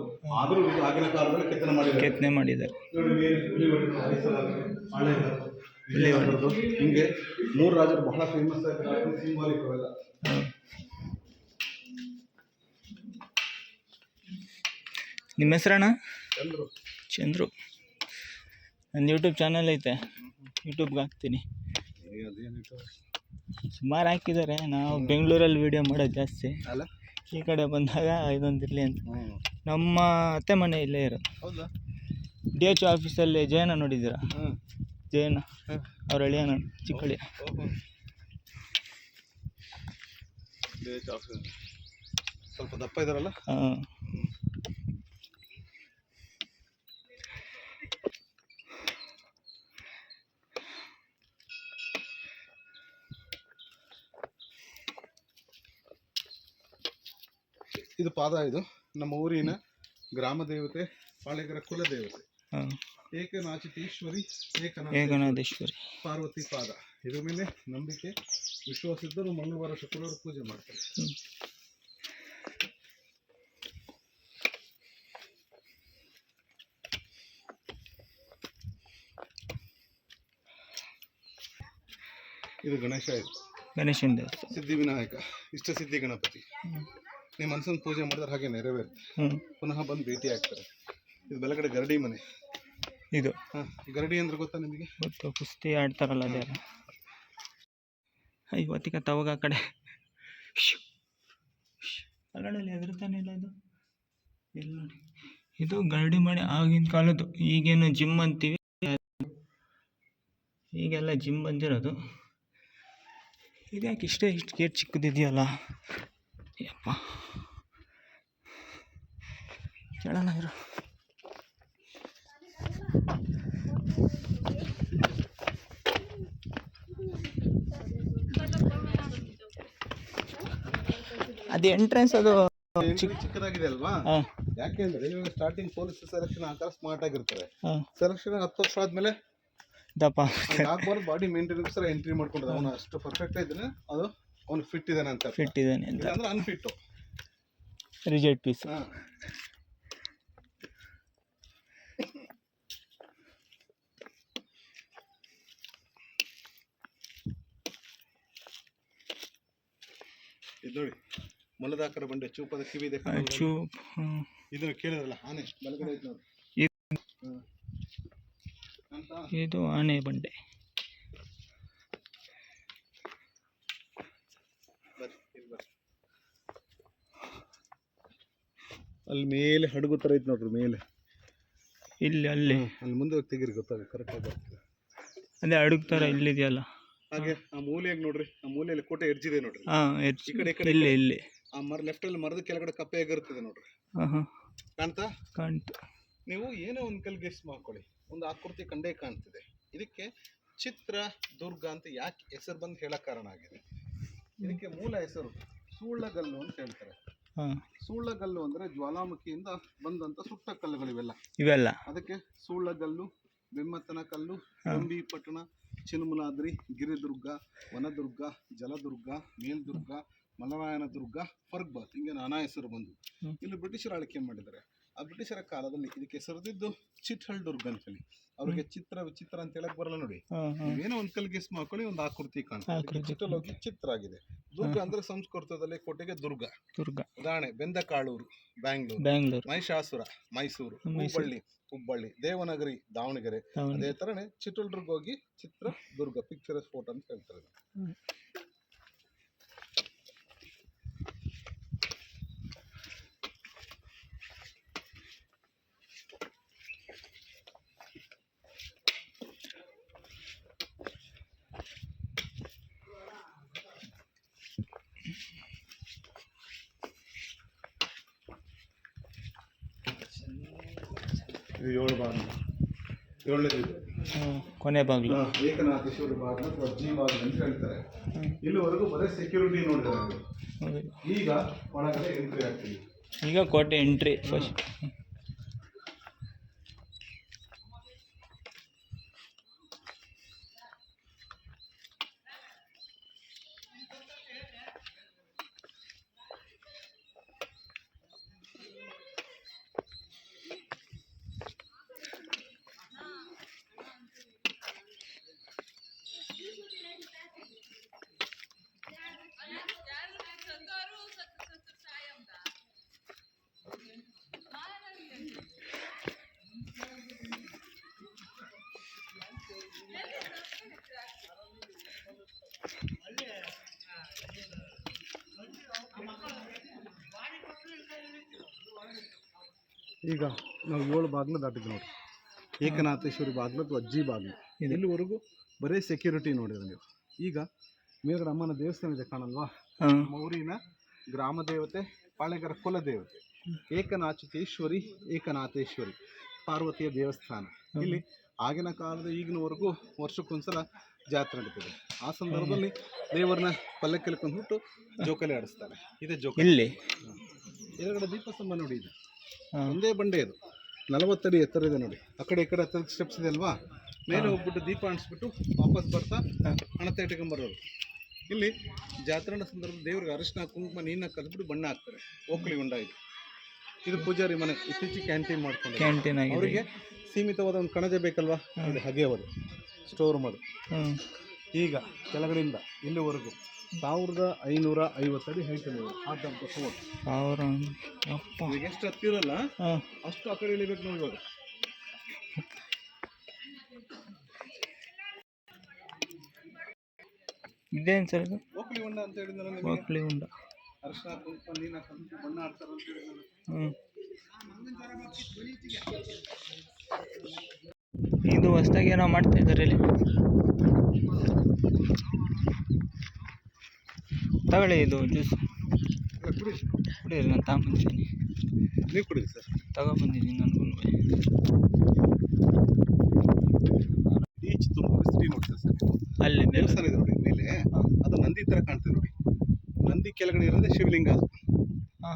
ಆದರೂ ಆಗಿನ ಕಾಲದಲ್ಲಿ ಕೆತ್ತನೆ ಮಾಡಿದ್ದಾರೆ. ಹಿಂಗೆ 3 ರಾಜರು ಬಹಳ ಫೇಮಸ್ ಆಗಿದ್ದಾರೆ. ಸಿಂಬಾಲಿಕ್ ಅವೆಲ್ಲ. ನಿಮ್ಮ ಹೆಸರಣ್ಣ? ಚಂದ್ರು. ನನ್ನ ಯೂಟ್ಯೂಬ್ ಚಾನಲ್ ಐತೆ, ಯೂಟ್ಯೂಬ್ಗೆ ಹಾಕ್ತೀನಿ. ಸುಮಾರು ಹಾಕಿದ್ದಾರೆ. ನಾವು ಬೆಂಗಳೂರಲ್ಲಿ ವೀಡಿಯೋ ಮಾಡೋದು ಜಾಸ್ತಿ. ಈ ಕಡೆ ಬಂದಾಗ ಇದೊಂದಿರಲಿ ಅಂತ. ನಮ್ಮ ಅತ್ತೆ ಮನೆ ಇಲ್ಲೇ ಇರೋದು. DH ಆಫೀಸಲ್ಲಿ ಜಯನ ನೋಡಿದ್ದೀರಾ? ಜಯನ ಅವ್ರ ಅಳಿಯ, ನಾನು ಚಿಕ್ಕ ಅಳಿಯ. ಸ್ವಲ್ಪ ದಪ್ಪ ಇದ್ದಾರಲ್ಲ. ಇದು ಪಾದ. ಇದು ನಮ್ಮ ಊರಿನ ಗ್ರಾಮ ದೇವತೆ, ಪಾಳೆಗರ ಕುಲ ದೇವತೆ ಏಕನಾಚಿತೀಶ್ವರಿ, ಏಕನಾಥೇಶ್ವರಿ ಪಾರ್ವತಿ ಪಾದ. ಇದ್ರ ಮೇಲೆ ನಂಬಿಕೆ, ವಿಶ್ವಾಸಿದ್ದರು ಮಂಗಳವಾರ ಶುಕ್ರವಾರ ಪೂಜೆ ಮಾಡ್ತಾರೆ. ಇದು ಗಣೇಶ ಇದು ಗಣೇಶನ ದೇವಸ್ಥಾನ. ಸಿದ್ಧಿವಿನಾಯಕ ಇಷ್ಟ ಸಿದ್ಧಿ ಗಣಪತಿ. ನೀವು ಮನಸ್ಸನ್ನು ಪೂಜೆ ಮಾಡಿದ್ರೆ ಹಾಗೆ ನೆರವೇರುತ್ತೆ. ಪುನಃ ಬಂದು ಭೇಟಿ ಆಗ್ತಾರೆ. ಇದು ಬಲಗಡೆ ಗರಡಿ ಮನೆ. ಇದು ಗರಡಿ ಅಂದ್ರೆ ಗೊತ್ತಾ ನಿಮಗೆ? ಗೊತ್ತು, ಕುಸ್ತಿ ಆಡ್ತಾರಲ್ಲ ಅದೇ. ಇವತ್ತಿಗೆ ತವಾಗ ಆ ಕಡೆ ಅಲ್ಲಲ್ಲಿ ಎದುರ್ತಾನೆ ಇಲ್ಲ ಇದು ಇಲ್ಲ ನೋಡಿ. ಇದು ಗರಡಿ ಮನೆ ಆಗಿನ ಕಾಲದ್ದು. ಈಗೇನು ಜಿಮ್ ಅಂತೀವಿ, ಈಗೆಲ್ಲ ಜಿಮ್ ಬಂದಿರೋದು. ಇದ್ಯಾಕೆ ಇಷ್ಟು ಗೇಟ್ ಚಿಕ್ಕದಿದೆಯಲ್ಲ ಯಪ್ಪ. ಕೇಳೋಣ ಇರು. ಅದು ಎಂಟ್ರೆನ್ಸ್ ಅದು ಚಿಕ್ಕದಾಗಿದೆ ಅಲ್ವಾ? ಯಾಕೆಂದ್ರೆ ಇವಾಗ ಸ್ಟಾರ್ಟಿಂಗ್ ಪೊಲೀಸ್ ಸೆಲೆಕ್ಷನ್ ಆಕಾರ ಸ್ಮಾರ್ಟ್ ಆಗಿರ್ತಾರೆ. ಸೆಲೆಕ್ಷನ್ 10 ವರ್ಷ ಆದ್ಮೇಲೆ ದಪ್ಪ ಆಗ್ಬಾರ್ದು. ಬಾಡಿ ಮೇಂಟೆನೆನ್ಸ್ ಎಂಟ್ರಿ ಮಾಡ್ಕೊಂಡ್ರೆ ಅವನು ಅಷ್ಟು ಪರ್ಫೆಕ್ಟ್ ಇದ್ದಾನೆ, ಅದು ಅವ್ನು ಫಿಟ್ ಇದ್ದಾನೆ ಅಂತ. ಫಿಟ್ ಇದ್ದಾನೆ ಅಂತ ಅಂದ್ರೆ ಅನ್ಫಿಟ್ಟು, ರಿಜೆಕ್ಟ್ ಪೀಸ್. ಇದು ನೋಡಿ, ಮಲದಾಕರ ಬಂಡೆ, ಚೂಪದ ಕಿವಿ ಇದೆ. ಚೂಪ್ ಇದನ್ನು ಕೇಳಿದ್ರಲ್ಲ, ಆನೆ ಬಲಗಡೆ ಐತೆ ನೋಡಿ. ಇದು ಆನೆ ಬಂಡೆ. ಅಲ್ಲಿ ಮೇಲೆ ಹಡಗು ತರ ಐತೆ ನೋಡ್ರಿ ಮೇಲೆ. ಇಲ್ಲಿ ಅಲ್ಲಿ ಮುಂದೆ ಹೋಗಿ ತೆಗೀರಿ, ಗೊತ್ತಾಗ ಕರೆಕ್ಟ್ ಆಗಿ ಬರ್ತದೆ. ಅದೇ ಹಡಗು ತರ ಇಲ್ಲಿದೆಯಲ್ಲ ಹಾಗೆ. ಆ ಮೂಲೆಯಾಗಿ ನೋಡ್ರಿ, ಆ ಮೂಲೆಯಲ್ಲಿ ಕೋಟೆ ಎಡ್ಜಿದೆ ನೋಡ್ರಿ. ಈ ಕಡೆ ಇಲ್ಲಿ ಇಲ್ಲಿ ಆ ಲೆಫ್ಟ್ ಅಲ್ಲಿ ಮರದ ಕೆಳಗಡೆ ಕಪ್ಪೆ ಆಗಿರ್ತದೆ ನೋಡ್ರಿ. ಕಾಣ್ತಾ? ಕಾಣ್ತು. ನೀವು ಏನೋ ಒಂದು ಕಲ್ ಗೆಸ್ ಮಾಡ್ಕೊಳ್ಳಿ, ಒಂದು ಆಕೃತಿ ಕಂಡೇ ಕಾಣ್ತಿದೆ. ಇದಕ್ಕೆ ಚಿತ್ರ ದುರ್ಗ ಅಂತ ಯಾಕೆ ಹೆಸರು ಬಂದು ಹೇಳಕ್ ಕಾರಣ ಆಗಿದೆ. ಇದಕ್ಕೆ ಮೂಲ ಹೆಸರು ಸೂಳ್ಳಗಲ್ಲು ಅಂತ ಹೇಳ್ತಾರೆ. ಸೂಳ್ಳಗಲ್ಲು ಅಂದ್ರೆ ಜ್ವಾಲಾಮುಖಿಯಿಂದ ಬಂದಂತ ಸುಟ್ಟ ಕಲ್ಲುಗಳು ಇವೆಲ್ಲ. ಅದಕ್ಕೆ ಸೂಳ್ಳಗಲ್ಲು, ಬೆಮ್ಮತ್ತನ ಕಲ್ಲು, ಕಂಬಿ ಪಟ್ಟಣ, ಚಿನ್ಮುಲಾದ್ರಿ, ಗಿರಿದುರ್ಗ, ವನದುರ್ಗ, ಜಲದುರ್ಗ, ಮೇಲ್ದುರ್ಗ, ಮಲರಾಯನ ದುರ್ಗ, ಫರ್ಗ್ಬಾತ್, ಹಿಂಗೆ ನಾನಾ ಹೆಸರು ಬಂದು ಇಲ್ಲಿ ಬ್ರಿಟಿಷರು ಆಳ್ಕೆ ಮಾಡಿದ್ದಾರೆ. ಆ ಬ್ರಿಟಿಷರ ಕಾಲದಲ್ಲಿ ಇದಕ್ಕೆ ಹೆಸರಿದ್ದು ಚಿಟ್ಹಳ್ ದುರ್ಗ ಅಂತ ಹೇಳಿ. ಅವ್ರಿಗೆ ಚಿತ್ರ ವಿಚಿತ್ರ ಅಂತ ಹೇಳಕ್ ಬರಲ್ಲ ನೋಡಿ. ಏನೋ ಒಂದ್ ಕಲ್ ಗೆಸ್ ಮಾಡ್ಕೊಳ್ಳಿ, ಒಂದು ಆಕೃತಿ ಕಾಣ್ತದೆ. ಚಿತ್ರಲೋಗಿ ಚಿತ್ರ ಆಗಿದೆ. ದುರ್ಗ ಅಂದ್ರೆ ಸಂಸ್ಕೃತದಲ್ಲಿ ಕೋಟೆಗೆ ದುರ್ಗ. ಉದಾಹರಣೆ ಬೆಂದಕಾಳೂರು ಬ್ಯಾಂಗ್ಳೂರು, ಮಹಿಷಾಸುರ ಮೈಸೂರು, ಹುಬ್ಬಳ್ಳಿ, ದೇವನಗರಿ ದಾವಣಗೆರೆ. ಅದೇ ತರನೇ ಚಿತ್ರದುರ್ಗ ಹೋಗಿ ಚಿತ್ರ ದುರ್ಗ, ಪಿಕ್ಚರ್ ಸ್ಪಾಟ್ ಅಂತ ಹೇಳ್ತಾರೆ. ಇದು 7 ಬಾಗಿಲು, 7ನೇದು ಕೊನೆ ಬಾಗಿಲು, ಏಕನಾಥೇಶ್ವರಿ ಬಾಗಿಲು ಅಥವಾ ಅಜ್ಜಿ ಬಾಗಿಲು ಅಂತ ಹೇಳ್ತಾರೆ. ಇಲ್ಲಿವರೆಗೂ ಬರೀ ಸೆಕ್ಯೂರಿಟಿ ನೋಡಿದ್ದಾರೆ. ಈಗ ಒಳಗಡೆ ಎಂಟ್ರಿ ಆಗ್ತೀವಿ. ಈಗ ಕೋಟೆ ಎಂಟ್ರಿ ಫಸ್ಟ್. ಈಗ ನಾವು 7 ಬಾಗಿಲು ದಾಟಿದ್ವಿ ನೋಡಿ. ಏಕನಾಥೇಶ್ವರಿ ಬಾಗಿಲು ಅಥವಾ ಅಜ್ಜಿ ಬಾಗಿಲು. ಇಲ್ಲಿವರೆಗೂ ಬರೀ ಸೆಕ್ಯೂರಿಟಿ ನೋಡಿದ್ರೆ ನೀವು. ಈಗ ಮೇಲ್ಗಡೆ ಅಮ್ಮನ ದೇವಸ್ಥಾನ ಇದೆ ಕಾಣಲ್ವಾ? ಊರಿನ ಗ್ರಾಮ ದೇವತೆ, ಪಾಳೆಗಾರ ಕುಲ ದೇವತೆ ಏಕನಾಥೇಶ್ವರಿ ಪಾರ್ವತಿಯ ದೇವಸ್ಥಾನ. ಇಲ್ಲಿ ಆಗಿನ ಕಾಲದ ಈಗಿನವರೆಗೂ ವರ್ಷಕ್ಕೊಂದ್ಸಲ ಜಾತ್ರೆ ನಡೀತದೆ. ಆ ಸಂದರ್ಭದಲ್ಲಿ ದೇವರನ್ನ ಪಲ್ಲಕ್ಕಿಯಲ್ಲಿ ಕೊಂಡ್ಬಿಟ್ಟು ಜೋಕಾಲಿ ಆಡಿಸ್ತಾರೆ. ಇದೇ ಜೋಕಾಲಿ. ಇಲ್ಲಿ ಎದುರುಗಡೆ ದೀಪಸ್ತಂಭ ನೋಡಿ, ಇದೆ ಒಂದೇ ಬಂಡೆ. ಇದು 40 ಅಡಿ ಎತ್ತರ ಇದೆ ನೋಡಿ. ಆ ಕಡೆ ಈ ಕಡೆ 10 ಸ್ಟೆಪ್ಸ್ ಇದೆ ಅಲ್ವಾ? ಮೇಲೆ ಹೋಗ್ಬಿಟ್ಟು ದೀಪ ಅಣಿಸ್ಬಿಟ್ಟು ವಾಪಸ್ ಬರ್ತಾ ಹಣತೆ ಇಟ್ಕೊಂಬರೋರು. ಇಲ್ಲಿ ಜಾತ್ರೆನ ಸಂದರ್ಭ ದೇವ್ರಿಗೆ ಅರಿಶಿನ ಕುಂಕುಮ ನೀರನ್ನ ಕಲಿಸ್ಬಿಟ್ಟು ಬಣ್ಣ ಹಾಕ್ತಾರೆ. ಓಕಳಿ ಉಂಡ ಇದು ಪೂಜಾರಿ ಮನೆ. ಇತ್ತೀಚೆಗೆ ಕ್ಯಾಂಟೀನ್ ಮಾಡ್ಕೊಂಡು ಅವರಿಗೆ ಸೀಮಿತವಾದ ಒಂದು ಕಣಜ ಬೇಕಲ್ವಾ, ಅದು ಹಾಗೆ ಅವರು ಸ್ಟೋರ್ ಮಾಡು. ಈಗ ಕೆಳಗಡೆಯಿಂದ ಇಲ್ಲಿವರೆಗೂ 1550 ಅಡಿ ಹೈಟ್ ಇದೆ ಹಾರ್ಟ್ ಆಫ್ ದ ಫೋರ್ಟ್. ಸಾವಿರ ಅಪ್ಪ. ಈಗ ಎಷ್ಟು ಹತ್ತಿರಲ್ಲ ಹಾಂ ಅಷ್ಟು ಆ ಕಡೆ ಇಳಿಬೇಕು ನೋಡಿ ಇವಾಗ. ಇದೇನು ಸರ್ ಇದು? ಓಕ್ಲಿ ಹೊಂಡ ಅಂತ ಹೇಳಿದ್ನಲ್ಲ ನಿಮಗೆ. ಓಕ್ಲಿ ಉಂಡ. ಅರ್ಶಿನ ಕುಂಕುಮ ನೀರು ಹಾಕೊಂಡು ಬಣ್ಣ ಆಡ್ತಾರೆ ಅಂತ ಹೇಳಿದ್ನಲ್ಲ. ಹ್ಞೂ ಇದು ಹೊಸ್ದಾಗಿ ಏನೋ ಮಾಡ್ತಾ ಇದ್ದಾರೆ ಇಲ್ಲಿ. ತಗೊಳ್ಳಿ ಇದು ಜ್ಯೂಸ್ ಕುಡಿ, ಕುಡಿಯಿರಿ, ನಾನು ತಗೊಂಬಂದಿದ್ದೀನಿ. ನೀವು ಕುಡಿ ಸರ್. ತಗೊಬಂದಿದ್ದೀನಿ ನನಗೂ. ಈ ಚಿತ್ರದುರ್ಗ ಸಿಟಿ ನೋಡ್ತೀರಾ ಸರ್ ನೀವು? ಅಲ್ಲಿ ದೇವಸ್ಥಾನ ಇದೆ ನೋಡಿ ಮೇಲೆ, ಅದು ನಂದಿ ಥರ ಕಾಣ್ತದೆ ನೋಡಿ. ನಂದಿ ಕೆಳಗಡೆ ಇರೋದೇ ಶಿವಲಿಂಗ, ಅದು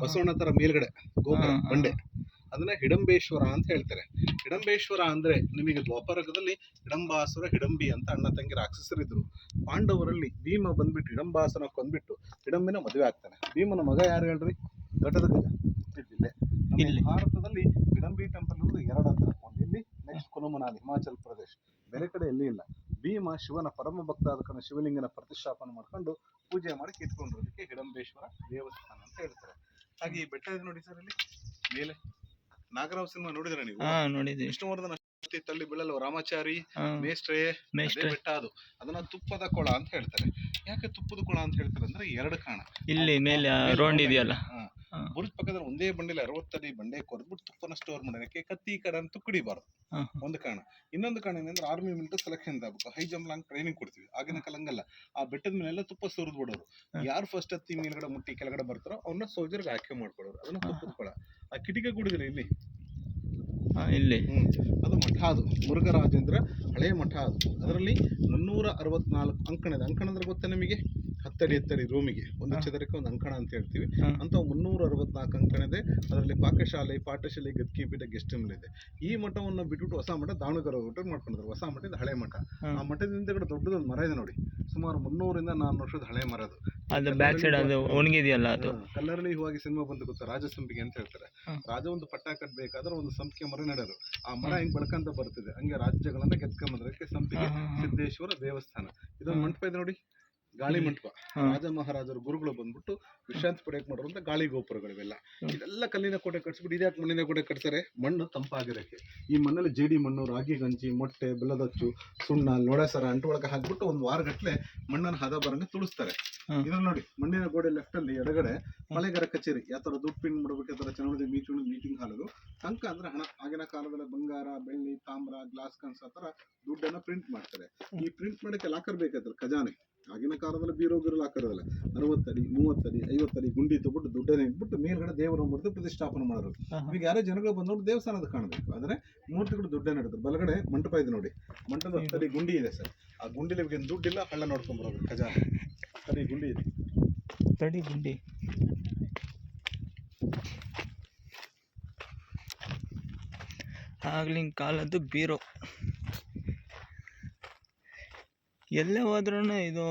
ಬಸವಣ್ಣ ಥರ ಮೇಲ್ಗಡೆ ಗೋಪುರ ಬಂಡೆ, ಅದನ್ನ ಹಿಡಂಬೇಶ್ವರ ಅಂತ ಹೇಳ್ತಾರೆ. ಹಿಡಂಬೇಶ್ವರ ಅಂದ್ರೆ ನಿಮಗೆ ದ್ವಾಪರಕದಲ್ಲಿ ಹಿಡಂಬಾಸುರ ಹಿಡಂಬಿ ಅಂತ ಅಣ್ಣ ತಂಗಿ ರಾಕ್ಷಸರಿದ್ರು. ಪಾಂಡವರಲ್ಲಿ ಭೀಮ ಬಂದ್ಬಿಟ್ಟು ಹಿಡಂಬಾಸುರ ಕೊಂದ್ಬಿಟ್ಟು ಹಿಡಂಬಿನ ಮದುವೆ ಆಗ್ತಾನೆ. ಭೀಮನ ಮಗ ಯಾರು ಹೇಳ್ರಿ? ಘಟದಗಜ. ಇದ್ದಿಲ್ಲೇ ನಮ್ಮ ಭಾರತದಲ್ಲಿ ಹಿಡಂಬಿ ಟೆಂಪಲ್ ಇರೋದು 2 ಹತ್ರ, ಒಂದು ಇಲ್ಲಿ, ನೆಕ್ಸ್ಟ್ ಕುನುಮನಾಲಿ ಹಿಮಾಚಲ್ ಪ್ರದೇಶ್, ಬೇರೆ ಕಡೆ ಎಲ್ಲಿ ಇಲ್ಲ. ಭೀಮ ಶಿವನ ಪರಮ ಭಕ್ತ ಅದಕ್ಕನ್ನು ಶಿವಲಿಂಗನ ಪ್ರತಿಷ್ಠಾಪನೆ ಮಾಡ್ಕೊಂಡು ಪೂಜೆ ಮಾಡಿ ಕಿತ್ಕೊಂಡಿರೋದಕ್ಕೆ ಹಿಡಂಬೇಶ್ವರ ದೇವಸ್ಥಾನ ಅಂತ ಹೇಳ್ತಾರೆ. ಹಾಗೆ ಈ ಬೆಟ್ಟ ಇದೆ ನೋಡಿ ಸರ್, ಇಲ್ಲಿ ಮೇಲೆ ನಾಗರಾವ್ ಸಿನಿಮಾ ನೋಡಿದ್ರೆ ನೀವು? ನೋಡಿದ್ವಿ. ವಿಷ್ಣುವರ್ಧನ ತಳ್ಳಿ ಬೀಳಲ್ವ ರಾಮಾಚಾರಿ ಮೇಷ್ಟ್ರೆ ಬೆಟ್ಟ, ಅದು ಅದನ್ನ ತುಪ್ಪದ ಕೊಳ ಅಂತ ಹೇಳ್ತಾರೆ. ಯಾಕೆ ತುಪ್ಪದ ಕೊಳ ಅಂತ ಹೇಳ್ತಾರೆ ಅಂದ್ರೆ 2 ಕಾರಣ. ಇಲ್ಲಿ ಮೇಲೆ ರೌಂಡ್ ಇದೆಯಲ್ಲ, ಬುರ್ಜ್ ಪಕ್ಕದಲ್ಲಿ ಒಂದೇ ಬಂಡೆಲಿ 60 ಅಡಿ ಬಂಡೆ ಕೊರ್ದ್ಬಿಟ್ಟು ತುಪ್ಪನ ಸ್ಟೋರ್ ಮಾಡೋದಕ್ಕೆ ಕತ್ತಿ ಕಡೆ ಅಂತ ಕುಡಿಬಾರ್ದು, ಒಂದು ಕಾರಣ. ಇನ್ನೊಂದು ಕಾರಣ ಏನಂದ್ರೆ ಆರ್ಮಿ ಮಿಲಿಟರಿ ಸೆಲೆಕ್ಷನ್ ಆಗಬೇಕು, ಹೈ ಜಂಪ್ ಲಾಂಗ್ ಟ್ರೈನಿಂಗ್ ಕೊಡ್ತೀವಿ. ಆಗಿನ ಕಾಲಂಗಲ್ಲ, ಆ ಬೆಟ್ಟದ ಮೇಲೆಲ್ಲ ತುಪ್ಪ ಸುರಿದ್ ಬಿಡೋರು. ಯಾರು ಫಸ್ಟ್ ಹತ್ತಿ ಮೇಲ್ಗಡೆ ಮುಟ್ಟಿ ಕೆಳಗಡೆ ಬರ್ತಾರೋ ಅವ್ರನ್ನ ಸೋಲ್ಜರ್ಗೆ ಆಯ್ಕೆ ಮಾಡ್ಕೊಡೋರು. ಅದನ್ನ ತುಪ್ಪದ ಕೊಳ. ಆ ಕಿಟಿಕೆ ಗುಡಿದ್ರೆ ಇಲ್ಲಿ ಇಲ್ಲಿ ಅದು ಮಠ, ಅದು ಮುರುಘರಾಜೇಂದ್ರ ಹಳೆಯ ಮಠ. ಅದು ಅದರಲ್ಲಿ 364 ಅಂಕಣ ಇದೆ. ಅಂಕಣ ಅಂದ್ರೆ ಗೊತ್ತಾ ನಿಮಗೆ? 10 ಅಡಿ ರೂಮಿಗೆ ಒಂದು ಚದರಕ್ಕೆ ಒಂದು ಅಂಕಣ ಅಂತ ಹೇಳ್ತೀವಿ. ಅಂತ 364 ಅಂಕಣ ಇದೆ. ಅದರಲ್ಲಿ ಪಾಠಶಾಲೆ ಗದ್ಕಿ ಪೀಠ ಗೆಸ್ಟ್ ರೂಮ್ ಇದೆ. ಈ ಮಠವನ್ನು ಬಿಟ್ಬಿಟ್ಟು ಹೊಸ ಮಠ ದಾವಣಗೆರೆ ಊಟ ಮಾಡ್ಕೊಂಡಿದ್ರು. ಹೊಸ ಮಠ ಇದು ಹಳೆ ಮಠ. ಆ ಮಠದ ಹಿಂದೆಗಡೆ ದೊಡ್ಡದೊಂದು ಮರ ಇದೆ ನೋಡಿ, ಸುಮಾರು 300 ರಿಂದ 400 ವರ್ಷದ ಹಳೆ ಮರ. ಅದು ಬ್ಯಾಕ್ ಸೈಡ್ ಅದು ಒಣಗಿದೆಯಲ್ಲ, ಅದು ಕಲ್ಲರಳಿ ಹೂವಾಗಿ ಸಿನಿಮಾ ಬಂದು ಗೊತ್ತಾ, ರಾಜಸಂಪಿಗೆ ಅಂತ ಹೇಳ್ತಾರೆ. ರಾಜ ಒಂದು ಪಟ್ಟ ಕಟ್ಟಬೇಕಾದ್ರೆ ಒಂದು ಸಂಪಿಗೆ ಮರ ನೆಡೋದು. ಆ ಮರ ಹಿಂಗ್ ಬೆಳ್ಕಂತ ಬರ್ತಿದೆ, ಹಂಗೆ ರಾಜ್ಯಗಳನ್ನ ಗೆದ್ಕೊಂಬಂದ್ರಕ್ಕೆ ಸಂಪಿಗೆ ಸಿದ್ದೇಶ್ವರ ದೇವಸ್ಥಾನ. ಇದೊಂದು ಮಂಟಪ ಇದೆ ನೋಡಿ, ಗಾಳಿ ಮಂಟಪ. ರಾಜ ಮಹಾರಾಜರು ಗುರುಗಳು ಬಂದ್ಬಿಟ್ಟು ವಿಶ್ರಾಂತಿ ಪಡೆಯಕ್ಕೆ ಮಾಡಿರುವಂತ ಗಾಳಿ ಗೋಪುರಗಳಿವೆಲ್ಲ. ಇದೆಲ್ಲ ಕಲ್ಲಿನ ಕೋಟೆ ಕಟ್ಸ್ಬಿಟ್ಟು ಇದ್ಯಾಕೆ ಮಣ್ಣಿನ ಕೋಟೆ ಕಟ್ತಾರೆ? ಮಣ್ಣು ತಂಪಾಗಿರಕ್ಕೆ. ಈ ಮಣ್ಣಲ್ಲಿ ಜೇಡಿ ಮಣ್ಣು, ರಾಗಿ ಗಂಜಿ, ಮೊಟ್ಟೆ, ಬೆಲ್ಲದಚ್ಚು, ಸುಣ್ಣ, ಲೋಳೆಸರ ಅಂಟೊಳಗೆ ಹಾಕ್ಬಿಟ್ಟು 1 ವಾರಗಟ್ಲೆ ಮಣ್ಣನ್ನು ಹದ ಬರಂಗೆ ತುಳಿಸ್ತಾರೆ. ಇದ್ರಲ್ಲಿ ನೋಡಿ ಮಣ್ಣಿನ ಗೋಡೆ ಲೆಫ್ಟ್ ಅಲ್ಲಿ ಎಡಗಡೆ ಮಳೆಗಾರ ಕಚೇರಿ, ಯಾವ ತರ ದುಡ್ಡು ಪಿನ್ ಮಾಡ್ಬೇಕು, ಯಾವ ತರ ಚುನಾವಣೆ ಮೀಟಿಂಗ್ ಹಾಲದು. ಅಂಕ ಅಂದ್ರೆ ಹಣ. ಆಗಿನ ಕಾಲದಲ್ಲಿ ಬಂಗಾರ, ಬೆಳ್ಳಿ, ತಾಮ್ರ, ಗ್ಲಾಸ್ ಕನ್ಸ್ ಆ ತರ ದುಡ್ಡನ್ನ ಪ್ರಿಂಟ್ ಮಾಡ್ತಾರೆ. ಈ ಪ್ರಿಂಟ್ ಮಾಡಕ್ಕೆ ಲಾಕರ್ ಬೇಕಾಯ್ತಲ್ಲ, ಖಜಾನೆ. ಆಗಿನ ಕಾಲದಲ್ಲಿ ಬೀರೋ ಲಾಕರ್ ಅದಲ್ಲ, 60 ಅಡಿ 30 ಅಡಿ 50 ಅಡಿ ಗುಂಡಿ ತಗೊಬಿಟ್ಟು ದುಡ್ಡನ್ನ ಇಟ್ಬಿಟ್ಟು ಮೇಲ್ಗಡೆ ದೇವರ ಮೂರ್ತಿ ಪ್ರತಿಷ್ಠಾಪನೆ ಮಾಡೋರು. ಈಗ ಯಾರೇ ಜನಗಳು ಬಂದವರು ದೇವಸ್ಥಾನದ ಕಾಣಬೇಕು, ಆದ್ರೆ ಮೂರ್ತಿಗಳು ದುಡ್ಡನ್ನ ಇಡುತ್ತೆ. ಬಲಗಡೆ ಮಂಟಪ ಇದೆ ನೋಡಿ, ಮಂಟಪದ 10 ಅಡಿ ಗುಂಡಿ ಇದೆ ಸರ್. ಆ ಗುಂಡಿಲಿ ದುಡ್ಡಿಲ್ಲ, ಹಳ್ಳ ನೋಡ್ಕೊಂಡ್ಬರೋದು. ಖಜಾನೆ 10 ಅಡಿ ಗುಂಡಿ ಇದೆ. ತಡಿ ಗುಂಡಿ ಆಗ್ಲಿನ ಕಾಲದ್ದು ಬೀರೋ. ಎಲ್ಲೇ ಹೋದ್ರೂ ಇದು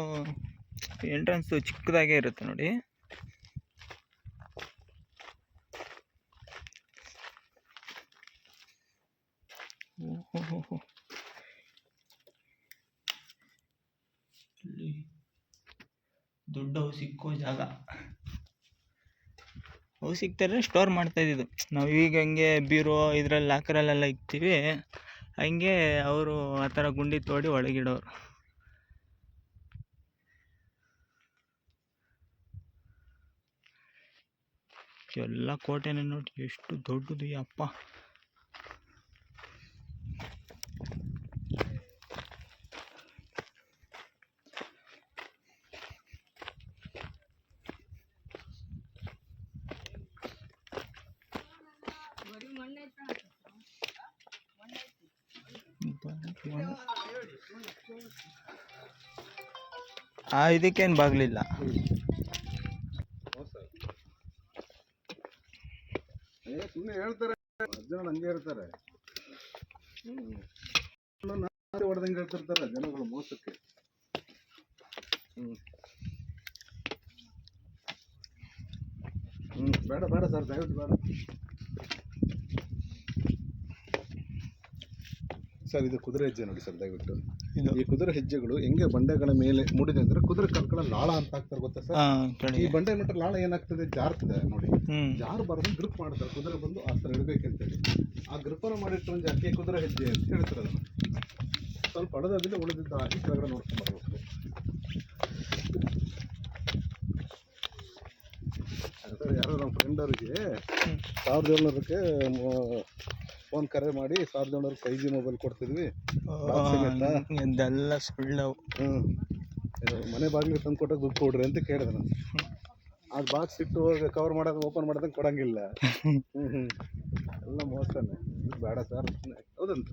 ಎಂಟ್ರೆನ್ಸ್ ಚಿಕ್ಕದಾಗೇ ಇರುತ್ತೆ ನೋಡಿ. ಓಹೋ, ಇಲ್ಲಿ ದೊಡ್ಡ ಹೌಸ್ ಸಿಕ್ಕೋ ಜಾಗ. ಹೌಸ್ ಸಿಗ್ತಾರೆ ಸ್ಟೋರ್ ಮಾಡ್ತಾ ಇದ್ದಿದ್ದು ನಾವು. ಈಗ ಹಂಗೆ ಬೀರೋ ಇದರಲ್ಲಿ ಲಾಕರಲ್ಲೆಲ್ಲ ಇಕ್ತೀವಿ, ಹಂಗೆ ಅವರು ಆ ಥರ ಗುಂಡಿ ತೋಡಿ ಒಳಗಿಡೋರು. ಎಲ್ಲ ಕೋಟೆನೇ ನೋಡಿ ಎಷ್ಟು ದೊಡ್ಡದು ಅಪ್ಪ. ಇದಕ್ಕೇನು ಬಾಗ್ಲಿಲ್ಲ. ಸುಮ್ಮನೆ ಹೇಳ್ತಾರೆ, ಜನ ಹಂಗೆ ಹೇಳ್ತಾರೆ, ಹೊಡೆದಂಗೆ ಹೇಳ್ತಿರ್ತಾರೆ ಜನಗಳು ಮೋಸಕ್ಕೆ. ಬೇಡ ಸರ್, ದಯವಿಟ್ಟು ಬೇಡ ಸರ್. ಇದು ಕುದುರೆ ಹೆಜ್ಜೆ ನೋಡಿ ಸರ್, ದಯವಿಟ್ಟು ಈ ಕುದುರೆ ಹೆಜ್ಜೆಗಳು ಹೆಂಗೆ ಬಂಡೆಗಳ ಮೇಲೆ ಮೂಡಿದೆ ಅಂದ್ರೆ ಕುದುರೆ ಕಾಲ್ಗಳ ಲಾಳ ಅಂತ ಹಾಕ್ತಾರೆ ಗೊತ್ತಾ ಸರ್? ಈ ಬಂಡೆ ಮಟ್ಟ ಲಾಳ ಏನಾಗ್ತದೆ, ಜಾರ್ತದೆ ನೋಡಿ. ಜಾರು ಬರೋದು ಗ್ರಿಪ್ ಮಾಡ್ತಾರೆ, ಕುದುರೆ ಬಂದು ಆ ಥರ ಇಡಬೇಕಂತೇಳಿ. ಆ ಗ್ರಿಪ್ಪನ್ನು ಮಾಡಿಟ್ಟು ಒಂದು ಜಾತಿ ಕುದುರೆ ಹೆಜ್ಜೆ ಅಂತ ಹೇಳ್ತಾರೆ. ಅದನ್ನು ಸ್ವಲ್ಪ ಹಳದಾದ್ರೆ ಉಳಿದಿದ್ದ ಹಾಕಿ ಕೆಳಗಡೆ ನೋಡ್ಕೊಂಡು ಬರ್ಬೇಕು. ಯಾರೋ ನಮ್ಮ ಫ್ರೆಂಡ್ ಅವ್ರಿಗೆ 1700ಕ್ಕೆ ಫೋನ್ ಕರೆ ಮಾಡಿ 1700 5G ಮೊಬೈಲ್ ಕೊಡ್ತಿದ್ವಿ, ಇದೆಲ್ಲ ಸುಳ್ಳು. ಮನೆ ಬಾಗಿಲಿಗೆ ತಂದು ಕೊಟ್ಟಾಗ ದುಡ್ಡು ಕೊಡ್ರಿ ಅಂತ ಕೇಳಿದೆ ನಾನು. ಅದು ಬಾಕ್ಸ್ ಇಟ್ಟು ಕವರ್ ಮಾಡೋದು ಓಪನ್ ಮಾಡೋದಂಗೆ ಕೊಡಂಗಿಲ್ಲ. ಎಲ್ಲ ಮೋಸನೇ, ಬೇಡ ಸರ್. ಹೌದಂತ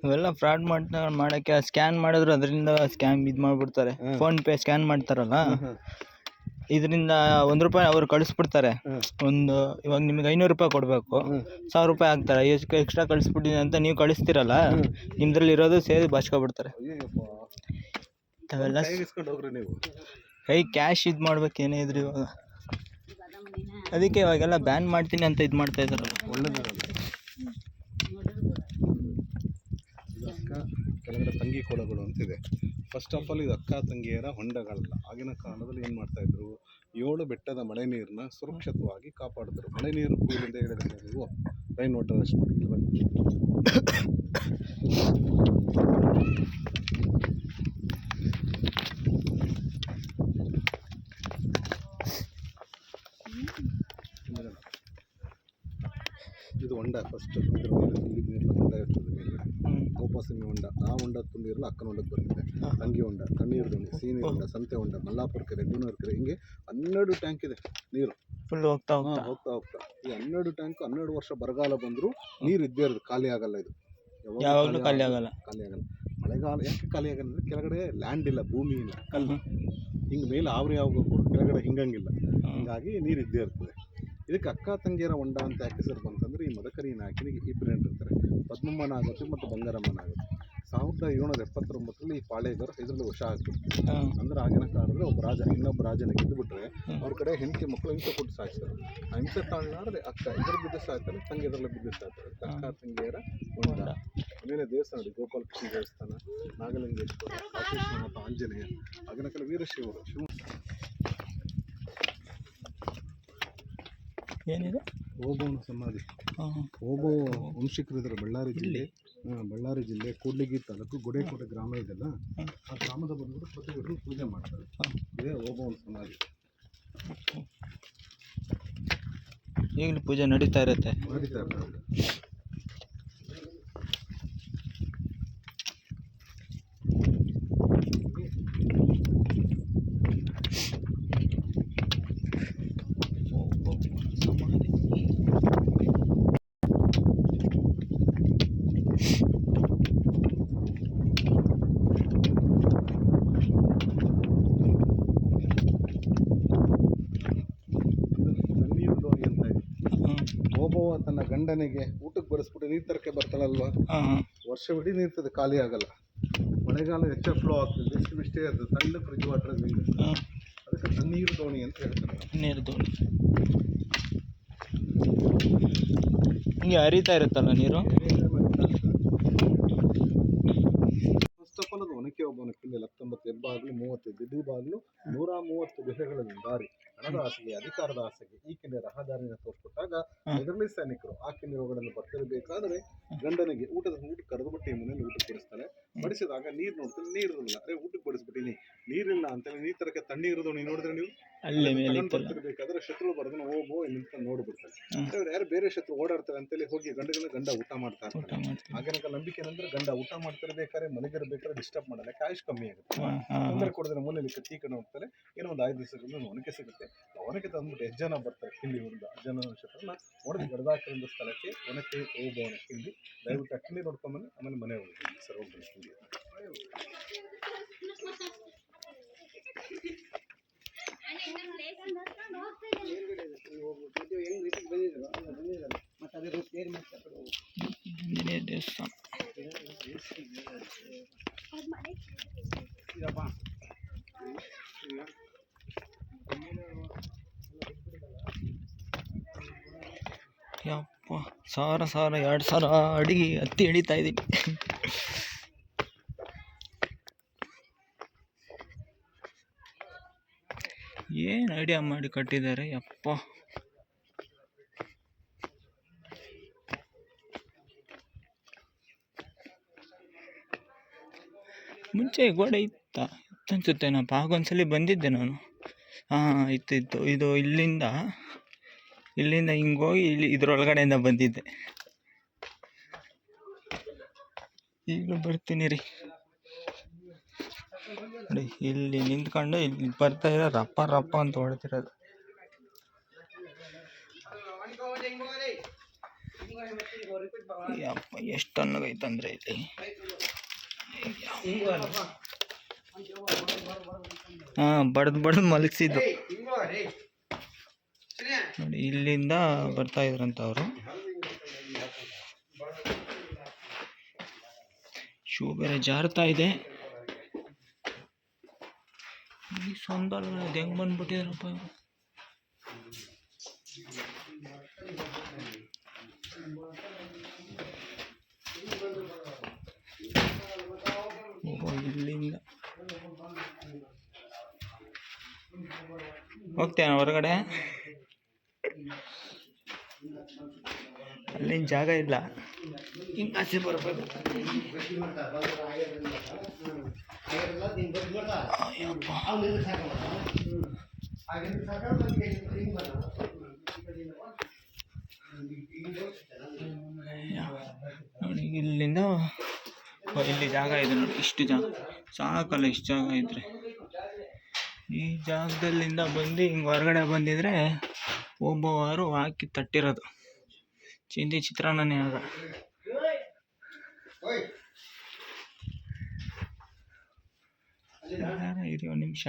ಇವೆಲ್ಲ ಫ್ರಾಡ್ ಮಾಡೋಕ್ಕೆ ಸ್ಕ್ಯಾನ್ ಮಾಡಿದ್ರು ಅದರಿಂದ ಸ್ಕ್ಯಾಮ್ ಇದು ಮಾಡಿಬಿಡ್ತಾರೆ. ಫೋನ್ ಪೇ ಸ್ಕ್ಯಾನ್ ಮಾಡ್ತಾರಲ್ಲ, ಇದರಿಂದ ₹1 ಅವ್ರು ಕಳಿಸ್ಬಿಡ್ತಾರೆ. ಇವಾಗ ನಿಮಗೆ ₹500 ಕೊಡಬೇಕು, ₹1000 ಹಾಕ್ತಾರೆ. ಎಷ್ಟು ಎಕ್ಸ್ಟ್ರಾ ಕಳಿಸ್ಬಿಟ್ಟಿದ್ದೀನಿ ಅಂತ ನೀವು ಕಳಿಸ್ತೀರಲ್ಲ, ನಿಮ್ದ್ರಲ್ಲಿ ಇರೋದು ಸೇರಿ ಬಾಚ್ಕೊಬಿಡ್ತಾರೆ. ಅವೆಲ್ಲ ಕೈ ಕ್ಯಾಶ್ ಇದು ಮಾಡ್ಬೇಕು ಏನೇ ಇದ್ರಿ ಇವಾಗ. ಅದಕ್ಕೆ ಇವಾಗೆಲ್ಲ ಬ್ಯಾನ್ ಮಾಡ್ತೀನಿ ಅಂತ ಇದು ಮಾಡ್ತಾ ಇದ್ದಾರಲ್ಲ, ಒಳ್ಳೆದಾರಲ್ಲ. ಕೆಳಗಡೆ ತಂಗಿ ಕೊಳಗಳು ಅಂತಿದೆ. ಫಸ್ಟ್ ಆಫ್ ಆಲ್ ಇದು ಅಕ್ಕ ತಂಗಿಯರ ಹೊಂಡಗಳಲ್ಲ. ಆಗಿನ ಕಾಲದಲ್ಲಿ ಏನು ಮಾಡ್ತಾಯಿದ್ರು, 7 ಬೆಟ್ಟದ ಮಳೆ ನೀರನ್ನ ಸುರಕ್ಷಿತವಾಗಿ ಕಾಪಾಡಿದ್ರು. ಮಳೆ ನೀರು ಕೂಲಿಂದ ಹೇಳಿದ್ರೆ ನೀವು ರೈನ್ ವಾಟರ್ ಅಷ್ಟು ಬನ್ನಿ. ಇದು ಹೊಂಡ ಫಸ್ಟ್. ಇದ್ರ ಮೇಲೆ ನೀರಿನ ಹೊಂಡ ಇರ್ತದೆ ಮೇಲ್ಗಡೆ, ಗೋಪಾಸಿಂಗಿ ಹೊಂಡ. ಆ ಹೊಂಡ ತುಂಬಿರಲು ಅಕ್ಕನ ಹೊಂಡಕ್ಕೆ ಬರ್ತದೆ. ತಂಗಿ ಹೊಂಡ, ತಣ್ಣೀರು ದೋಣಿ, ಸೀನಿ ಹೊಂಡ, ಸಂತೆ ಹೊಂಡ, ಮಲ್ಲಾಪುರ ಕೆರೆ, ಗೂನೂರು ಕೆರೆ, ಹಿಂಗೆ 12 ಟ್ಯಾಂಕ್ ಇದೆ ನೀರು ಫುಲ್ ಹೋಗ್ತಾ ಈ 12 ಟ್ಯಾಂಕ್ 12 ವರ್ಷ ಬರಗಾಲ ಬಂದರೂ ನೀರು ಇದ್ದೇ ಇರೋದು, ಖಾಲಿ ಆಗಲ್ಲ. ಇದು ಯಾವಾಗಲೂ ಖಾಲಿ ಆಗಲ್ಲ. ಮಳೆಗಾಲ ಯಾಕೆ ಖಾಲಿ ಆಗಲ್ಲ ಅಂದರೆ ಕೆಳಗಡೆ ಲ್ಯಾಂಡ್ ಇಲ್ಲ, ಭೂಮಿ ಇಲ್ಲ, ಕಲ್ಲು. ಹಿಂಗೆ ಮೇಲೆ ಆವರಿ ಆಗಬೇಕು, ಕೆಳಗಡೆ ಹಿಂಗಂಗಿಲ್ಲ. ಹಿಂಗಾಗಿ ನೀರು ಇದ್ದೇ ಇರ್ತದೆ. ಇದಕ್ಕೆ ಅಕ್ಕ ತಂಗಿಯರ ಹೊಂಡ ಅಂತ ಯಾಕೆ ಹೆಸರು ಬಂತಂದ್ರೆ, ಈ ಮದಕರಿ ನಾಯಕನಿಗೆ 2 ಹೆಂಡ್ರಿರ್ತಾರೆ, ಪದ್ಮಮ್ಮ ನಾಗತಿ ಮತ್ತು ಬಂಗಾರಮ್ಮ ನಾಗತಿ. 1779ರಲ್ಲಿ ಈ ಪಾಳೇಗಾರ ಇದರಲ್ಲಿ ವಶ ಆಗ್ಬಿಡ್ತಾರೆ. ಅಂದ್ರೆ ಆಗಿನ ಕಾಲದಲ್ಲಿ ಒಬ್ಬ ರಾಜ ಇನ್ನೊಬ್ಬ ರಾಜನ ಗೆದ್ದುಬಿಟ್ರೆ ಅವ್ರ ಕಡೆ ಹೆಂಡತಿ ಮಕ್ಕಳು ಹಿಂಸೆ ಕೊಟ್ಟು ಸಾಯಿಸ್ತಾರೆ. ಆ ಹಿಂಸೆ ತಾಳ್ನಾಡ್ರೆ ಅಕ್ಕ ಇದ್ರ ಬಿದ್ದು ಸಾಯ್ತಾರೆ, ತಂಗಿ ಇದರಲ್ಲಿ ಬಿದ್ದು ಸಾಯ್ತಾರೆ. ಅಕ್ಕ ತಂಗಿಯರ ಹೊಂಡ. ಆಮೇಲೆ ದೇವಸ್ಥಾನ ನೋಡಿ, ಗೋಪಾಲಕೃಷ್ಣ ದೇವಸ್ಥಾನ, ನಾಗಲಿಂಗೇಶ್ವರ, ಕಾಶೇಶ್ವರನಾಥ, ಆಂಜನೇಯ, ಆಗಿನ ಕಾಲ ವೀರಶೈವರು. ಏನಿದೆ ಓಬವ್ವನ ಸಮಾಧಿ. ಓಬವ್ವ ವಂಶಿಕರಿದ್ದಾರೆ ಬಳ್ಳಾರಿ ಜಿಲ್ಲೆ ಕೂಡ್ಲಿಗಿ ತಾಲೂಕು ಗುಡೇಕೋಟೆ ಗ್ರಾಮ ಇದೆಲ್ಲ, ಆ ಗ್ರಾಮದ ಬಂದ್ಬಿಟ್ಟು ಪ್ರತಿಯೊಬ್ಬರು ಪೂಜೆ ಮಾಡ್ತಾರೆ. ಇದೇ ಓಬವ್ವನ ಸಮಾಧಿ. ಈಗಲೂ ಪೂಜೆ ನಡೀತಾ ಇರುತ್ತೆ. ಓಬವ್ವ ತನ್ನ ಗಂಡನಿಗೆ ಊಟಕ್ಕೆ ಬಡಿಸ್ಬಿಟ್ಟು ನೀರು ತರಕ್ಕೆ ಬರ್ತಾಳಲ್ವಾ, ವರ್ಷವಿಡೀ ನೀರ್ತದೆ, ಖಾಲಿ ಆಗಲ್ಲ. ಮಳೆಗಾಲ ಹೆಚ್ಚು ಫ್ಲೋ ಆಗ್ತದೆ, ಇಷ್ಟೇ ಇರ್ತದೆ, ಸಣ್ಣ ಫ್ರಿಜ್ ವಾಟರ್ ಅದಕ್ಕೆ ತಣ್ಣೀರು ದೋಣಿ ಅಂತ ಹೇಳ್ತಾರೆ. ನೀರು ದೋಣಿ ಹಿಂಗೆ ಹರಿತಾ ಇರುತ್ತಲ್ಲ ನೀರು. ಫಸ್ಟ್ ಆಫ್ ಆಲ್ ಅದು ಒನಕೆ ಓಬವ್ವನ ಕಿಲ್ಲೆ 19 ಹೆಬ್ಬಾಗ್ಲು, 30 ದಿಡ್ಡಿ ಬಾಗ್ಲು, 130 ಗುಹೆಗಳಲ್ಲಿ ದಾರಿ. ಹಣದ ಆಸೆಗೆ, ಅಧಿಕಾರದ ಆಸೆಗೆ ಈ ಕಿಲ್ಲೆ ರಹದಾರಿನ ತೋರಿಸ್ಕೊಟ್ಟಾಗ ಇದರಲ್ಲಿ ಸೈನಿಕರು ಆ ಕಿಲ್ಲೆ ಒಳಗಡೆ ಬರ್ತಿರಬೇಕಾದ್ರೆ ಗಂಡನಿಗೆ ಊಟಕ್ಕೆ ಕರೆದುಬಿಟ್ಟು ಈ ಮನೇಲಿ ಊಟಕ್ಕೆ ಬಡಿಸ್ತಾರೆ. ಬಡಿಸಿದಾಗ ನೀರು ನೋಡ್ತಾರೆ, ನೀರಿರಲಿಲ್ಲ. ಅರೆ ಊಟಕ್ಕೆ ಬಡಿಸ್ಬಿಟ್ಟಿನಿ, ನೀರಿಲ್ಲ ಅಂತೇಳಿ ನೀರು ತರಕ್ಕೆ ತಣ್ಣೀರು ದೋಣಿ ನೋಡಿದ್ರೆ ನೀವು ಬರ್ತಿರ್ಬೇಕಾದ್ರೆ ಶತ್ರು ಬರೋದನ್ನ ಓಬವ್ವ ನಿಂತ್ಕೊಂಡು ನೋಡ್ಬಿಡ್ತಾರೆ. ಅವ್ರು ಯಾರು ಬೇರೆ ಶತ್ರು ಓಡಾಡ್ತಾರೆ ಅಂತೇಳಿ ಹೋಗಿ ಗಂಡ ಊಟ ಮಾಡ್ತಾ ಇರ್ತಾರೆ. ಆಗಿನ ನಂಬಿಕೆ ಏನಂದ್ರೆ ಗಂಡ ಊಟ ಮಾಡ್ತಿರ್ಬೇಕಾದ್ರೆ ಮಲಗಿರ್ಬೇಕಾದ್ರೆ ಡಿಸ್ಟರ್ಬ್ ಮಾಡಲ್ಲ, ಕ್ಯಾಶ್ ಕಮ್ಮಿ ಆಗುತ್ತೆ. ತೊಂದರೆ ಕೊಡಿದ್ರೆ ಮೂಲೆಯಲ್ಲಿ ಕತ್ತಿ ಕಡೆ ಹೋಗ್ತಾರೆ, ಏನೋ ಒಂದು 5 ದಿವಸಕ್ಕೆ ಒನಕೆ ಸಿಗುತ್ತೆ. ಒನಕೆ ತಂದ್ಬಿಟ್ಟು ಎಷ್ಟು ಜನ ಬರ್ತಾರೆ ಕಿಲ್ಲಿ ಹುಡುಗ ಅಜ್ಜನ ನಕ್ಷತ್ರನ ಹೊಡೆದು ಗಡದಾಕಿರೋ ಸ್ಥಳಕ್ಕೆ ಒನಕೆ ಓಬವ್ವನ ಕಿಲ್ಲಿ. ದಯವಿಟ್ಟು ಆ ಕಿಲ್ಲಿ ನೋಡ್ಕೊಂಬನ್ನಿ, ಆಮೇಲೆ ಮನೆ ಹೋಗ್ತೀನಿ ಸರ್, ಹೋಗ್ತೀನಿ ಕಿಲ್ಲಿ. ದೇವಸ್ಥಾನ ಯಪ್ಪ, 1000 2000 ಅಡಿ ಹತ್ತಿ ಹಿಡಿತಾ ಇದ್ದೀನಿ. ಏನು ಐಡಿಯಾ ಮಾಡಿ ಕಟ್ಟಿದ್ದಾರೆ ಯಪ್ಪ. ಮುಂಚೆ ಗೋಡೆ ಇತ್ತ ಅನ್ಸುತ್ತೇನಪ್ಪ, ಆಗೊಂದ್ಸಲಿ ಬಂದಿದ್ದೆ ನಾನು. ಹಾಂ ಇತ್ತು. ಇದು ಇಲ್ಲಿಂದ ಹಿಂಗೋಗಿ ಇಲ್ಲಿ ಇದ್ರೊಳಗಡೆಯಿಂದ ಬಂದಿದ್ದೆ. ಈಗ ಬರ್ತೀನಿ ರೀ ನೋಡಿ. ಇಲ್ಲಿ ನಿಂತ್ಕೊಂಡು ಇಲ್ಲಿ ಬರ್ತಾ ಇರೋ ರಪ್ಪ ಅಂತ ಹೊಡ್ತಿರೋದು. ಯಪ್ಪ ಎಷ್ಟು ತಣ್ಣಗೈತಂದ್ರೆ ಇಲ್ಲಿ. ಹಾಂ ಬಡ್ದು ಮಲಗಿಸಿದ್ದು ನೋಡಿ. ಇಲ್ಲಿಂದ ಬರ್ತಾ ಇದ್ರಂತ ಅವರು. ಶೂ ಬೇರೆ ಜಾರ್ತಾ ಇದೆ. ಈ ಸಂದಲ್ ಇದು ಹೆಂಗೆ ಬಂದ್ಬಿಟ್ಟಿದಾರಪ್ಪ ಇವರು. ಇಲ್ಲಿಂದ ಹೋಗ್ತೇನೆ ಹೊರಗಡೆ. ಅಲ್ಲಿನ ಜಾಗ ಇಲ್ಲ, ಹಿಂಗೆ ಆಚೆ ಬರ್ಬೇಕು. ನೋಡಿ ಇಲ್ಲಿಂದ ಇಲ್ಲಿ ಜಾಗ ಇದೆ ನೋಡಿ. ಇಷ್ಟು ಜಾಗ ಸಾಕಲ್ಲ, ಇಷ್ಟು ಜಾಗ ಇದ್ರೆ. ಈ ಜಾಗದಲ್ಲಿಂದ ಬಂದು ಹಿಂಗೆ ಹೊರಗಡೆ ಬಂದಿದ್ರೆ ಒಬ್ಬವರು ಹಾಕಿ ತಟ್ಟಿರೋದು ಚಿಂದಿ ಚಿತ್ರಾನ್ನನೇ ಆಗ. ಇರಿ ಒಂದು ನಿಮಿಷ.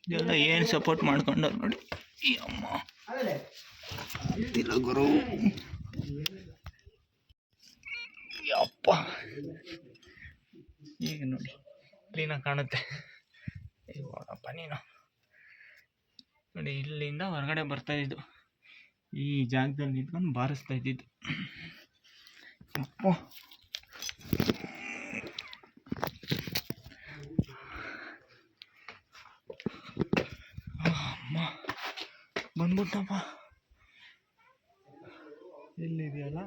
ಇದೆಲ್ಲ ಏನು ಸಪೋರ್ಟ್ ಮಾಡ್ಕೊಂಡು ನೋಡಿ. ಈ ಅಮ್ಮ ಗೊತ್ತಿಲ್ಲ ಗುರು. ಅಪ್ಪ ಈಗ ನೋಡಿ ಕ್ಲೀನಾಗಿ ಕಾಣುತ್ತೆ. ಇವಾಗಪ್ಪ ನೀನು ನೋಡಿ. ಇಲ್ಲಿಂದ ಹೊರಗಡೆ ಬರ್ತಾ ಇದ್ದು, ಈ ಜಾಗದಲ್ಲಿ ನಿಂತ್ಕೊಂಡು ಬಾರಿಸ್ತಾ ಇದ್ದಿದ್ದು. ಅಪ್ಪ ಅಮ್ಮ ಬಂದ್ಬಿಟ್ಟಪ್ಪ. ಎಲ್ಲಿದೆಯಲ್ಲ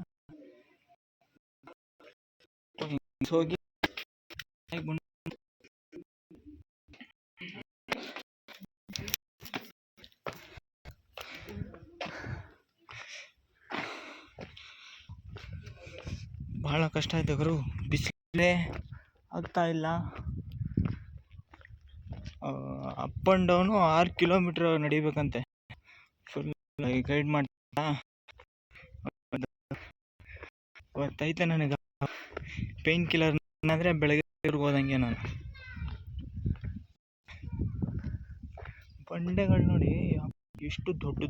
ಹೋಗಿ ಭಾಳ ಕಷ್ಟ ಆಯ್ತು ಗುರು. ಬಿಸಿಲೇ ಆಗ್ತಾ ಇಲ್ಲ. ಅಪ್ ಆ್ಯಂಡ್ ಡೌನು 6 ಕಿಲೋಮೀಟ್ರ್ ನಡಿಬೇಕಂತೆ. ಫುಲ್ ಗೈಡ್ ಮಾಡ್ತಾ ಗೊತ್ತೈತೆ ನನಗೆ. ಪೇಯ್ನ್ ಕಿಲ್ಲರ್ ಅಂದರೆ ಬೆಳಗ್ಗೆ ಇರ್ಬೋದಂಗೆ. ನಾನು ಬಂಡೆಗಳು ನೋಡಿ ಎಷ್ಟು ದೊಡ್ಡ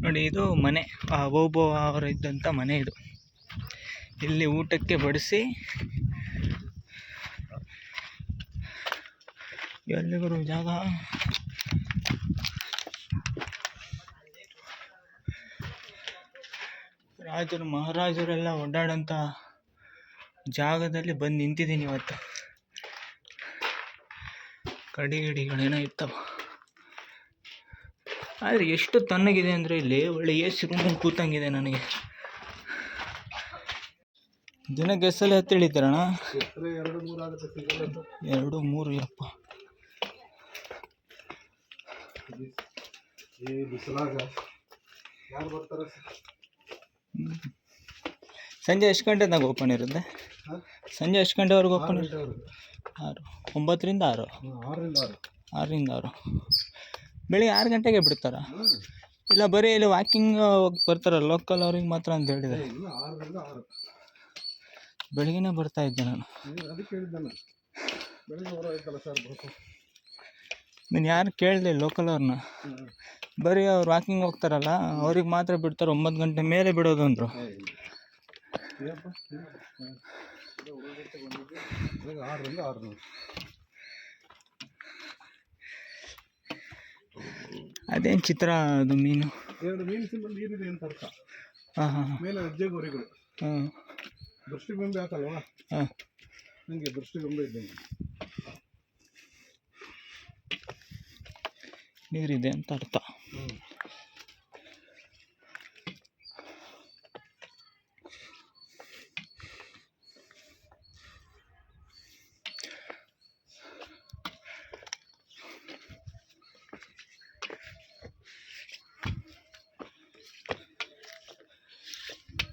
ನೋಡಿ. ಇದು ಮನೆ, ಓಬೋ ಅವರು ಇದ್ದಂಥ ಮನೆ ಇದು. ಇಲ್ಲಿ ಊಟಕ್ಕೆ ಬಡಿಸಿ ಎಲ್ಲಿಗರು ಜಾಗ. ಮಹಾರಾಜರೆಲ್ಲ ಓಡಾಡೋಂಥ ಜಾಗದಲ್ಲಿ ಬಂದು ನಿಂತಿದ್ದೀನಿ ಇವತ್ತು. ಕಡಿಗಡಿಗಳೇನೋ ಇರ್ತವ, ಆದರೆ ಎಷ್ಟು ತಣ್ಣಗಿದೆ ಅಂದರೆ ಇಲ್ಲಿ ಒಳ್ಳೆ ಎಸಿ ರೂಮಲ್ಲಿ ಕೂತಂಗಿದೆ ನನಗೆ. ದಿನಕ್ಕೆ ಎಷ್ಟು ಸಲ ಹೇಳಿದ್ದೀರಣ್ಣ? 2-3 ಯಪ್ಪ. ಸಂಜೆ ಎಷ್ಟು ಗಂಟೆದಾಗ ಓಪನ್ ಇರುತ್ತೆ? ಸಂಜೆ ಎಷ್ಟು ಗಂಟೆವರೆಗೂ ಓಪನ್ ಇರುತ್ತೆ? 9 ರಿಂದ 6. 6 ರಿಂದ 6. ಬೆಳಿಗ್ಗೆ 6 ಗಂಟೆಗೆ ಬಿಡ್ತಾರಾ? ಇಲ್ಲ ಬರೀ ಇಲ್ಲಿ ವಾಕಿಂಗ್ ಹೋಗಿ ಬರ್ತಾರಲ್ಲ ಲೋಕಲ್ ಅವ್ರಿಗೆ ಮಾತ್ರ ಅಂತ ಹೇಳಿದ್ದಾರೆ. ಬೆಳಗ್ಗೆನೇ ಬರ್ತಾ ಇದ್ದೆ ನಾನು. ನೀನು ಯಾರು ಕೇಳಿದೆ ಲೋಕಲ್ ಅವ್ರನ್ನ? ಬರೀ ಅವ್ರು ವಾಕಿಂಗ್ ಹೋಗ್ತಾರಲ್ಲ ಅವ್ರಿಗೆ ಮಾತ್ರ ಬಿಡ್ತಾರೆ, 9 ಗಂಟೆ ಮೇಲೆ ಬಿಡೋದು ಅಂದರು. ಅದೇನು ಚಿತ್ರ ಅದು ಮೀನು? 2 ಮೀನು ಸಿಂಬಲ್ ನೀರಿದೆ ಅಂತ ಅರ್ಥ. ಹಾಂ ಮೇಲೆ ಹೆಜ್ಜೆ ಗುರಿಗಳು. ದೃಷ್ಟಿಗೊಂಬೆ ಹಾಕಲ್ವಾ? ಹಾಂ, ನನಗೆ ದೃಷ್ಟಿಗೊಂಬೆ ಇದ್ದಂಗೆ. ನೀರಿದೆ ಅಂತ ಅರ್ಥ.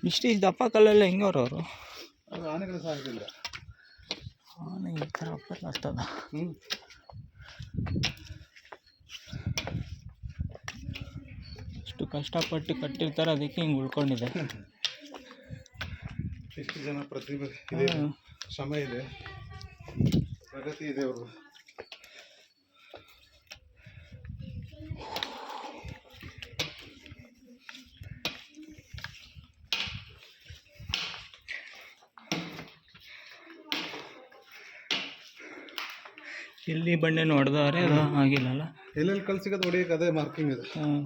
ಇಷ್ಟು ದಪ್ಪ ಕಲ್ಲೆಲ್ಲ ಹೆಂಗೆ ಅವರು ಅದು ಆನೆಗಳ ಸಾಹಸದಿಂದ. ಆನೆ ಈ ಥರ ಅಪ್ಪಲ್ಲ ಅಷ್ಟದ. ಅಷ್ಟು ಕಷ್ಟಪಟ್ಟು ಕಟ್ಟಿರ್ತಾರೆ, ಅದಕ್ಕೆ ಹಿಂಗೆ ಉಳ್ಕೊಂಡಿದೆ. ಎಷ್ಟು ಜನ ಪ್ರತಿಭೆ ಇದೆ, ಶ್ರಮ ಇದೆ, ಪ್ರಗತಿ ಇದೆ ಅವರು. ಇಲ್ಲಿ ಬಂಡೆನೂ ಹೊಡೆದವ್ರೆ, ಅದು ಆಗಿಲ್ಲಲ್ಲ. ಎಲ್ಲೆಲ್ಲಿ ಕಲ್ಸಿಗೋದು ಹೊಡಿಯೋಕೆ ಅದೇ ಮಾರ್ಕಿಂಗ್ ಇದೆ. ಹಾಂ,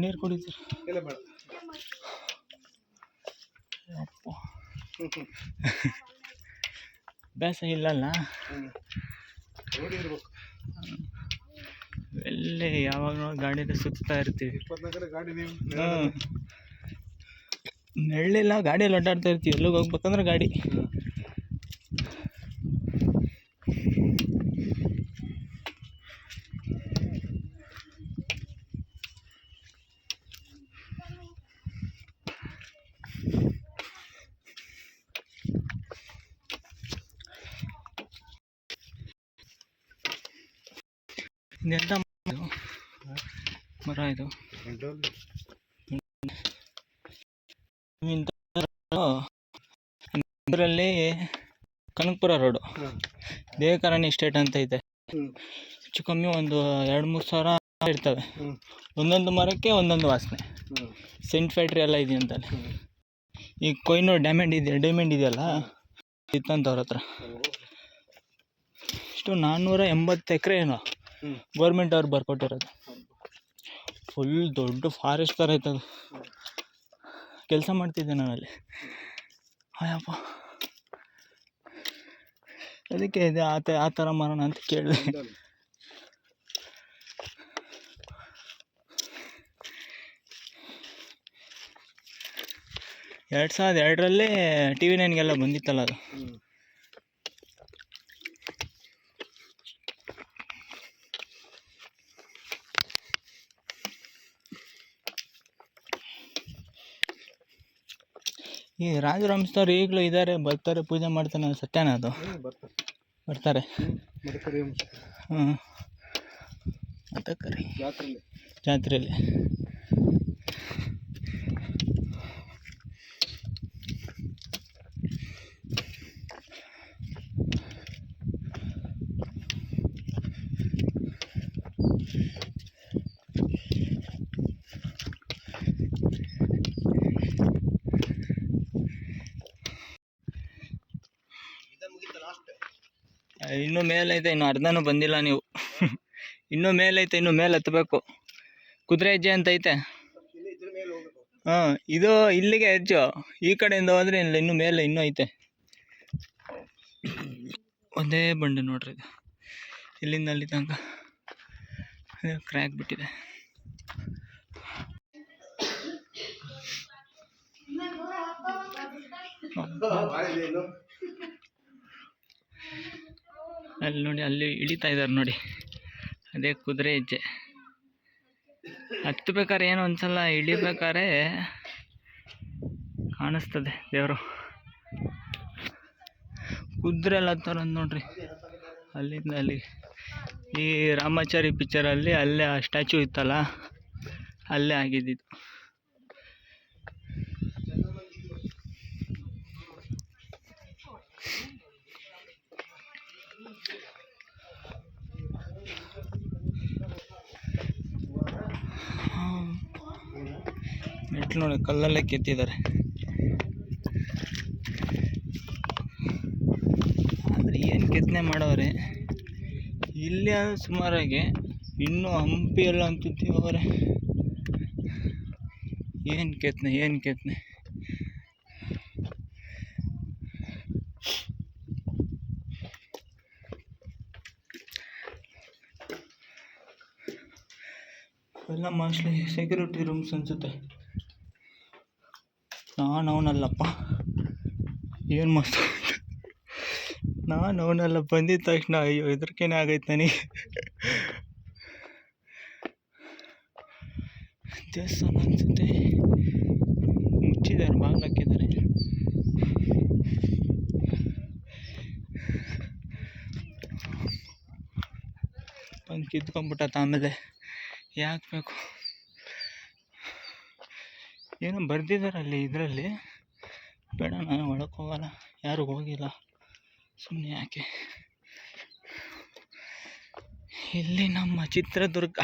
ನೀರು ಕುಡಿತೀರ? ಇಲ್ಲ ಬೇಡ. ಅಪ್ಪ ಅಭ್ಯಾಸ ಇಲ್ಲಲ್ಲ. ನೋಡಿ ಇರ್ಬೇಕು. ಎಲ್ಲಿ ಯಾವಾಗ ಗಾಡಿಯಲ್ಲಿ ಸುತ್ತಾ ಇರ್ತೀವಿ. 24 ಗಾಡಿ ನೀವು. ಹಾಂ, ನೆರಳಿಲ್ಲ, ಗಾಡಿಯಲ್ಲಿ ಅಡ್ಡಾಡ್ತಾ ಇರ್ತೀವಿ. ಎಲ್ಲಿಗೆ ಹೋಗ್ಬೇಕಂದ್ರೆ ಗಾಡಿ. ಇದೆಂತ ಮರ ಇದು? ಇದರಲ್ಲಿ ಕನಕಪುರ ರೋಡು, ದೇವಕಾರಣಿ ಎಸ್ಟೇಟ್ ಅಂತ ಐತೆ. ಹೆಚ್ಚು ಕಮ್ಮಿ ಒಂದು 2-3 ಸಾವಿರ ಇರ್ತವೆ. ಒಂದೊಂದು ಮರಕ್ಕೆ ಒಂದೊಂದು ವಾಸನೆ. ಸೆಂಟ್ ಫ್ಯಾಕ್ಟ್ರಿ ಎಲ್ಲ ಇದೆಯಂತಲ್ಲಿ. ಈಗ ಕೊಯ್ನೂರು ಡೈಮಂಡ್ ಇದೆಯಲ್ಲ, ಇತ್ತಂತವ್ರ ಹತ್ರ. ಇಷ್ಟು 480 ಎಕರೆ ಏನೋ ಗೌರ್ಮೆಂಟ್ ಅವ್ರು ಬರ್ಕೊಟ್ಟಿರೋದು. ಫುಲ್ ದೊಡ್ಡ ಫಾರೆಸ್ಟ್ ಥರ ಐತದು. ಕೆಲಸ ಮಾಡ್ತಿದ್ದೆ ನಾನಲ್ಲಿ. ಅಯ್ಯಪ್ಪ, ಅದಕ್ಕೆ ಇದೆ ಆ ಥರ ಮರಣ ಅಂತ ಕೇಳಿದೆ. $2002 TV9ಗೆಲ್ಲ ಬಂದಿತ್ತಲ್ಲ ಅದು. ಈ ರಾಜರಂಶದವ್ರು ಈಗಲೂ ಇದ್ದಾರೆ, ಬರ್ತಾರೆ, ಪೂಜೆ ಮಾಡ್ತಾನೆ. ಸತ್ಯನ ಅದು? ಬರ್ತಾರೆ. ಹಾಂ, ಅದಕ್ಕರಿ ಜಾತ್ರೆಯಲ್ಲಿ. ಇನ್ನೂ ಮೇಲೈತೆ, ಇನ್ನು ಅರ್ಧನೂ ಬಂದಿಲ್ಲ ನೀವು. ಇನ್ನೂ ಮೇಲೈತೆ, ಇನ್ನೂ ಮೇಲೆ ಹತ್ತಬೇಕು. ಕುದುರೆ ಹೆಜ್ಜೆ ಅಂತ ಐತೆ. ಹಾಂ, ಇದು ಇಲ್ಲಿಗೆ ಹೆಚ್ಚು. ಈ ಕಡೆಯಿಂದ ಹೋದ್ರೆ ಇನ್ನೂ ಮೇಲೆ ಇನ್ನೂ ಐತೆ. ಒಂದೇ ಬಂಡೆ ನೋಡ್ರಿ ಇದು. ಇಲ್ಲಿಂದ ಅಲ್ಲಿ ತನಕ ಕ್ರ್ಯಾಕ್ ಬಿಟ್ಟಿದೆ. ಅಲ್ಲಿ ನೋಡಿ, ಅಲ್ಲಿ ಇಳಿತಾ ಇದ್ದಾರೆ ನೋಡಿ, ಅದೇ ಕುದುರೆ ಹೆಜ್ಜೆ. ಹತ್ತಬೇಕಾದ್ರೆ ಏನು ಅನ್ಸಲ್ಲ, ಇಳಿಬೇಕಾದ್ರೆ ಕಾಣಿಸ್ತದೆ ದೇವರು. ಕುದುರೆ ಎಲ್ಲ ಹತ್ತಾರ ನೋಡ್ರಿ, ಅಲ್ಲಿಂದ ಅಲ್ಲಿ. ಈ ರಾಮಾಚಾರಿ ಪಿಕ್ಚರಲ್ಲಿ ಅಲ್ಲೇ ಆ ಸ್ಟ್ಯಾಚು ಇತ್ತಲ್ಲ, ಅಲ್ಲೇ ಆಗಿದ್ದಿದ್ದು. ಮೆಟ್ಲು ನೋಡಿ, ಕಲ್ಲಲ್ಲೇ ಕೆತ್ತಿದ್ದಾರೆ. ಆದರೆ ಏನು ಕೆತ್ತನೆ ಮಾಡವ್ರೆ ಇಲ್ಲಿ ಸುಮಾರಾಗಿ. ಇನ್ನೂ ಹಂಪಿ ಎಲ್ಲ ಅಂತೂ ದೇವರೇ, ಏನು ಕೆತ್ತನೆ. ಎಲ್ಲ ಮೋಸ್ಟ್ಲಿ ಸೆಕ್ಯೂರಿಟಿ ರೂಮ್ಸ್ ಅನಿಸುತ್ತೆ. ಅವನಲ್ಲಪ್ಪ, ಏನು ಮಸ್ತ್. ಅವನಲ್ಲ, ಬಂದಿದ್ದ ತಕ್ಷಣ ಅಯ್ಯೋ ಹೆದರಿಕೆನೇ ಆಗೈತೆ ನನಗೆ. ದೇವಸ್ಥಾನ ಅನಿಸುತ್ತೆ, ಮುಚ್ಚಿದ್ದಾರೆ, ಬಾಗಿಲು ಹಾಕಿದ್ದಾರೆ. ಬಂದು ಕಿತ್ಕೊಂಡ್ಬಿಟ್ಟತ್ತ. ಆಮೇಲೆ ಯಾಕೆ ಬೇಕು, ಏನೋ ಬರ್ದಿದ್ದಾರೆ ಅಲ್ಲಿ ಇದರಲ್ಲಿ. ಬೇಡ, ನಾನು ಒಳಕ್ಕೆ ಹೋಗಲ್ಲ, ಯಾರು ಹೋಗಿಲ್ಲ, ಸುಮ್ಮನೆ ಯಾಕೆ. ಇಲ್ಲಿ ನಮ್ಮ ಚಿತ್ರದುರ್ಗ.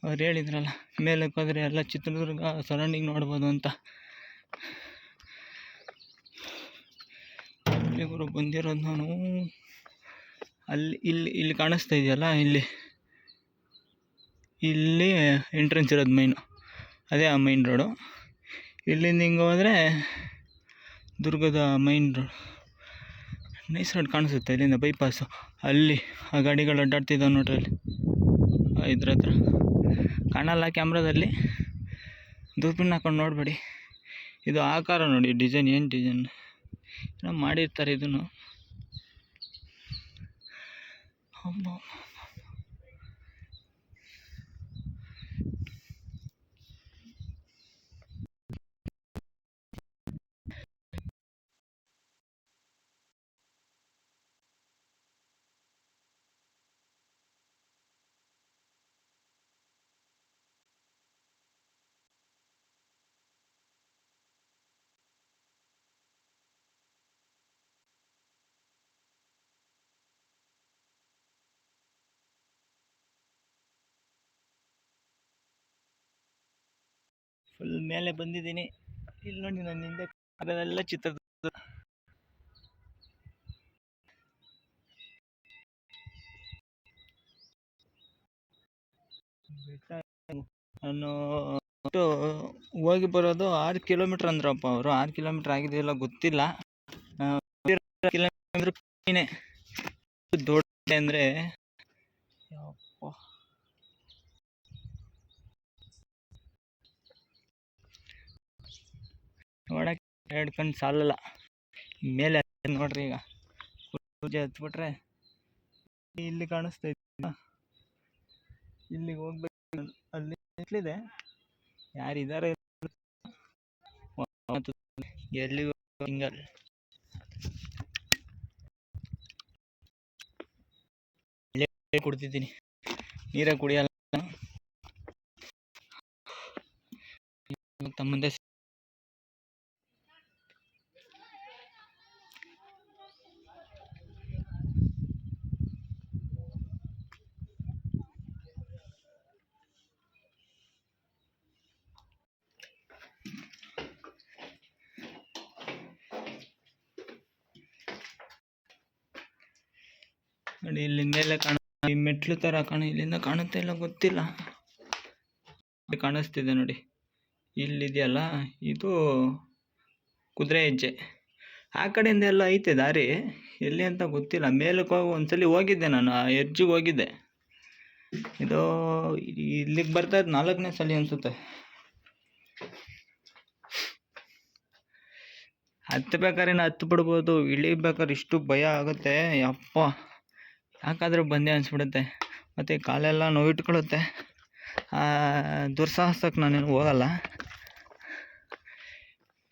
ಅವ್ರು ಹೇಳಿದ್ರಲ್ಲ, ಮೇಲಕ್ಕೆ ಹೋದರೆ ಎಲ್ಲ ಚಿತ್ರದುರ್ಗ ಸರೌಂಡಿಂಗ್ ನೋಡ್ಬೋದು ಅಂತ. ಇವರು ಬಂದಿರೋದು ನಾನು ಇಲ್ಲಿ ಕಾಣಿಸ್ತಾ ಇದೆಯಲ್ಲ, ಇಲ್ಲಿ ಎಂಟ್ರೆನ್ಸ್ ಇರೋದು ಮೈನು, ಅದೇ ಆ ಮೈನ್ ರೋಡು. ಇಲ್ಲಿಂದ ಹಿಂಗೆ ಹೋದರೆ ದುರ್ಗದ ಮೈನ್ ರೋಡ್, ನೈಸ್ ರೋಡ್ ಕಾಣಿಸುತ್ತೆ. ಇಲ್ಲಿಂದ ಬೈಪಾಸು, ಅಲ್ಲಿ ಆ ಗಾಡಿಗಳು ಅಡ್ಡಾಡ್ತಿದ್ದಾವೆ ನೋಡ್ರಿ, ಅಲ್ಲಿ ಇದ್ರ ಹತ್ರ ಕಾಣಲ್ಲ ಕ್ಯಾಮ್ರಾದಲ್ಲಿ, ದೂರಬೀನ್ ಹಾಕೊಂಡು ನೋಡಬೇಡಿ. ಇದು ಆಕಾರ ನೋಡಿ, ಡಿಸೈನ್ ಏನು ಡಿಸೈನ್ ಏನೋ ಮಾಡಿರ್ತಾರೆ ಇದನ್ನು. ಫುಲ್ ಮೇಲೆ ಬಂದಿದ್ದೀನಿ. ಇಲ್ಲಿ ನೋಡಿ, ನನ್ನ ಹಿಂದೆ ಅದೆಲ್ಲ ಚಿತ್ರದುರ್ಗ. ನಾನು ಹೋಗಿ ಬರೋದು 6 ಕಿಲೋಮೀಟ್ರ್ ಅಂದ್ರಪ್ಪ ಅವರು. 6 ಕಿಲೋಮೀಟ್ರ್ ಆಗಿದೆಯಲ್ಲ ಗೊತ್ತಿಲ್ಲ. ಕಿಲೋಮೀಟ್ರ್ ದೊಡ್ಡ ಅಂದರೆ ನೋಡಕ್ಕೆ 2 ಕಣ್ಣು ಸಾಲಲ್ಲ. ಮೇಲೆ ನೋಡ್ರಿ, ಈಗ ಪೂಜೆ ಹತ್ಬಿಟ್ರೆ ಇಲ್ಲಿ ಕಾಣಿಸ್ತೈತೆ. ಇಲ್ಲಿಗೆ ಹೋಗ್ಬೇಕು, ಅಲ್ಲಿ ಎಲ್ಲಿದೆ, ಯಾರಿದ್ದಾರೆ ಎಲ್ಲಿ ಸಿಂಗಲ್. ಕುಡ್ತಿದ್ದೀನಿ, ನೀರೇ ಕುಡಿಯಲ್ಲ. ಮುಂದೆ ನೋಡಿ, ಇಲ್ಲಿ ಮೇಲೆ ಈ ಮೆಟ್ಲು ಥರ ಇಲ್ಲಿಂದ ಕಾಣುತ್ತೆ ಇಲ್ಲ ಗೊತ್ತಿಲ್ಲ, ಕಾಣಿಸ್ತಿದೆ ನೋಡಿ. ಇಲ್ಲಿದೆಯಲ್ಲ, ಇದು ಕುದುರೆ ಹೆಜ್ಜೆ. ಆ ಕಡೆಯಿಂದ ಎಲ್ಲ ಐತೆ ದಾರಿ, ಎಲ್ಲಿ ಅಂತ ಗೊತ್ತಿಲ್ಲ. ಮೇಲಕ್ಕೆ ಹೋಗಿ ಒಂದ್ಸಲಿ ಹೋಗಿದ್ದೆ ನಾನು, ಆ ಎಡ್ಜಿಗೆ ಹೋಗಿದ್ದೆ. ಇದು ಇಲ್ಲಿಗೆ ಬರ್ತಾ ಇದ್ದು 4ನೇ ಸಲ ಅನಿಸುತ್ತೆ. ಹತ್ಬೇಕಾದ್ರೆ ಹತ್ತು ಬಿಡ್ಬೋದು, ಇಳಿಬೇಕಾದ್ರೆ ಇಷ್ಟು ಭಯ ಆಗುತ್ತೆ ಯಪ್ಪ. ಯಾಕಾದರೂ ಬಂದೆ ಅನಿಸ್ಬಿಡುತ್ತೆ, ಮತ್ತು ಕಾಲೆಲ್ಲ ನೋವಿಟ್ಕೊಳ್ಳುತ್ತೆ. ದುಸ್ಸಾಹಸಕ್ಕೆ ನಾನೇನು ಹೋಗಲ್ಲ.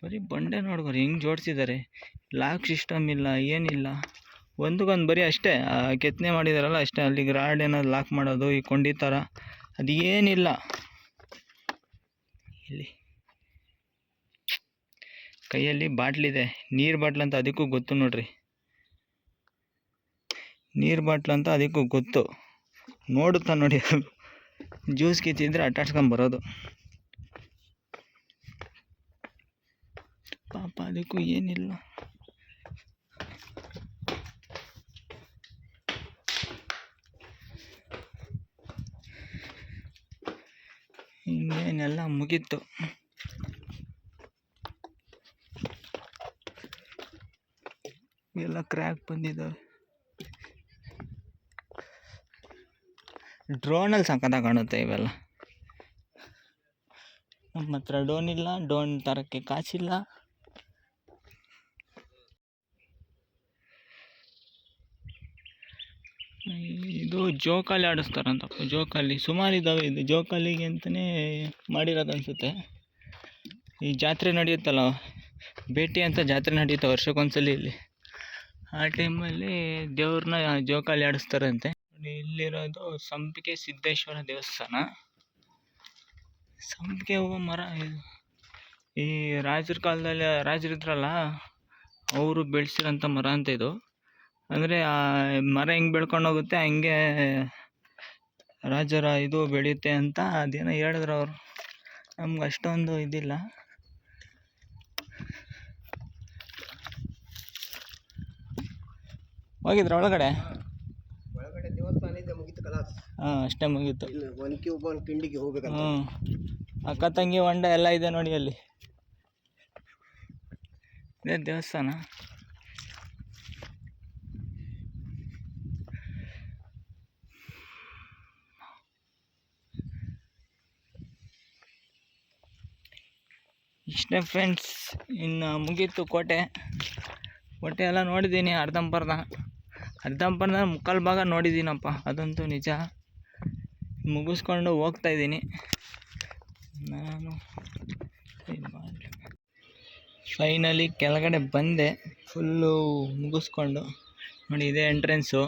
ಬರೀ ಬಂಡೆ ನೋಡ್ಬಾರಿ ಹೆಂಗೆ ಜೋಡಿಸಿದ್ದಾರೆ. ಲಾಕ್ ಸಿಸ್ಟಮ್ ಇಲ್ಲ, ಏನಿಲ್ಲ. ಒಂದಕ್ಕೊಂದು ಬರೀ ಅಷ್ಟೇ ಕೆತ್ತನೆ ಮಾಡಿದಾರಲ್ಲ ಅಷ್ಟೇ. ಅಲ್ಲಿಗೆ ರಾಡ್ ಏನಾದ್ರು ಲಾಕ್ ಮಾಡೋದು, ಈ ಕೊಂಡಿ ಥರ, ಅದೇನಿಲ್ಲ ಇಲ್ಲಿ. ಕೈಯಲ್ಲಿ ಬಾಟ್ಲಿದೆ, ನೀರು ಬಾಟ್ಲ್ ಅಂತ ಅದಕ್ಕೂ ಗೊತ್ತು ನೋಡ್ರಿ. ನೀರು ಬಾಟ್ಲ್ ಅಂತ ಅದಕ್ಕೂ ಗೊತ್ತು. ನೋಡುತ್ತಾ ನೋಡಿ, ಜ್ಯೂಸ್ ಕಿತ್ತಿದ್ರೆ ಅಟ್ಟಾಡ್ಸ್ಕೊಂಬರೋದು ಪಾಪ. ಅದಕ್ಕೂ ಏನಿಲ್ಲ. ಮುಗೀತು. ಎಲ್ಲ ಕ್ರ್ಯಾಕ್ ಬಂದಿದ್ದಾವೆ. ಡ್ರೋನಲ್ಲಿ ಸಖತ್ತಾಗಿ ಕಾಣುತ್ತೆ ಇವೆಲ್ಲ. ನಮ್ಮ ಹತ್ರ ಡ್ರೋನ್ ಇಲ್ಲ, ಡ್ರೋನ್ ತರೋಕ್ಕೆ ಕಾಸಿಲ್ಲ. ಇದು ಜೋಕಾಲಿ ಆಡಿಸ್ತಾರಂತಪ್ಪ. ಜೋಕಾಲಿ ಸುಮಾರು ಇದ್ದಾವೆ. ಇದು ಜೋಕಾಲಿಗೆ ಅಂತಲೇ ಮಾಡಿರೋದು ಅನಿಸುತ್ತೆ. ಈ ಜಾತ್ರೆ ನಡೆಯುತ್ತಲ್ಲ, ಭೇಟಿ ಅಂತ ಜಾತ್ರೆ ನಡೆಯುತ್ತೆ ವರ್ಷಕ್ಕೊಂದ್ಸಲಿ ಇಲ್ಲಿ. ಆ ಟೈಮಲ್ಲಿ ದೇವ್ರನ್ನ ಜೋಕಾಲಿ ಆಡಿಸ್ತಾರಂತೆ. ಇಲ್ಲಿರೋದು ಸಂಪಿಗೆ ಸಿದ್ದೇಶ್ವರ ದೇವಸ್ಥಾನ. ಸಂಪಿಗೆ ಹೂವು ಮರ ಇದು. ಈ ರಾಜರ ಕಾಲದಲ್ಲಿ ರಾಜರಿದ್ರಲ್ಲ, ಅವರು ಬೆಳೆಸಿರೋಂಥ ಮರ ಅಂತ ಇದು. ಅಂದರೆ ಆ ಮರ ಹೆಂಗೆ ಬೆಳ್ಕೊಂಡು ಹೋಗುತ್ತೆ ಹಂಗೆ ರಾಜರ ಇದು ಬೆಳೆಯುತ್ತೆ ಅಂತ ಅದೇನೋ ಹೇಳಿದ್ರು ಅವರು. ನಮ್ಗೆ ಅಷ್ಟೊಂದು ಇದಿಲ್ಲ. ಹೋಗಿದ್ರ ಒಳಗಡೆ? ದೇವಸ್ಥಾನ ಇದೆ, ಮುಗೀತು ಕಲಾಸ್. ಹಾಂ, ಅಷ್ಟೇ ಮುಗೀತು. ಒನಕೆ ಒಬ್ಬ ಕಿಂಡಿಗೆ ಹೋಗ್ಬೇಕಂತ. ಅಕ್ಕ ತಂಗಿ ಹೊಂಡ ಎಲ್ಲ ಇದೆ ನೋಡಿ ಅಲ್ಲಿ. ಇದೇ ದೇವಸ್ಥಾನ. ಇಷ್ಟೇ ಫ್ರೆಂಡ್ಸ್, ಇನ್ನು ಮುಗೀತು ಕೋಟೆ. ಕೋಟೆ ಎಲ್ಲ ನೋಡಿದ್ದೀನಿ ಅರ್ಧಂಬರ್ಧ ಮುಕ್ಕಾಲು ಭಾಗ ನೋಡಿದ್ದೀನಪ್ಪ, ಅದಂತೂ ನಿಜ. ಮುಗಿಸ್ಕೊಂಡು ಹೋಗ್ತಾಯಿದ್ದೀನಿ ನಾನು. ಫೈನಲಿ ಕೆಳಗಡೆ ಬಂದೆ ಫುಲ್ಲು ಮುಗಿಸ್ಕೊಂಡು. ನೋಡಿ, ಇದೇ ಎಂಟ್ರೆನ್ಸು.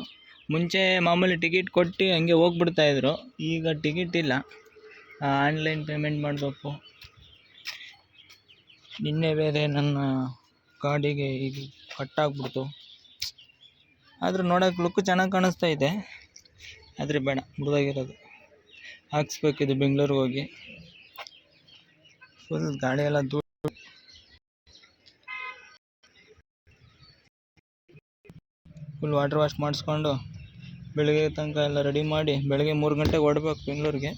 ಮುಂಚೆ ಮಾಮೂಲಿ ಟಿಕೆಟ್ ಕೊಟ್ಟು ಹಂಗೆ ಹೋಗ್ಬಿಡ್ತಾಯಿದ್ರು. ಈಗ ಟಿಕೆಟ್ ಇಲ್ಲ, ಆನ್ಲೈನ್ ಪೇಮೆಂಟ್ ಮಾಡಬೇಕು. ನಿನ್ನೆ ಬೇರೆ ನನ್ನ ಗಾಡಿಗೆ ಇದು ಕಟ್ಟಾಗ್ಬಿಡ್ತು. ಆದರೂ ನೋಡೋಕೆ ಲುಕ್ ಚೆನ್ನಾಗಿ ಕಾಣಿಸ್ತಾ ಇದೆ. ಆದರೆ ಬೇಡ, ಮುರಿದೋಗಿರೋದು ಹಾಕ್ಸ್ಬೇಕಿದು ಬೆಂಗಳೂರಿಗೆ ಹೋಗಿ. ಫುಲ್ ಗಾಡಿ ಎಲ್ಲ ಫುಲ್ ವಾಟರ್ ವಾಶ್ ಮಾಡಿಸ್ಕೊಂಡು ಬೆಳಗ್ಗೆ ತನಕ ಎಲ್ಲ ರೆಡಿ ಮಾಡಿ ಬೆಳಗ್ಗೆ 3 ಗಂಟೆಗೆ ಹೊರಡ್ಬೇಕು ಬೆಂಗಳೂರಿಗೆ.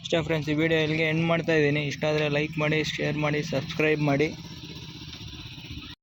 ಇಷ್ಟ ಫ್ರೆಂಡ್ಸ್, ಈ ವಿಡಿಯೋ ಇಲ್ಲಿಗೆ ಎಂಡ್ ಮಾಡ್ತಾಯಿದ್ದೀನಿ. ಇಷ್ಟ ಆದರೆ ಲೈಕ್ ಮಾಡಿ, ಶೇರ್ ಮಾಡಿ, ಸಬ್ಸ್ಕ್ರೈಬ್ ಮಾಡಿ.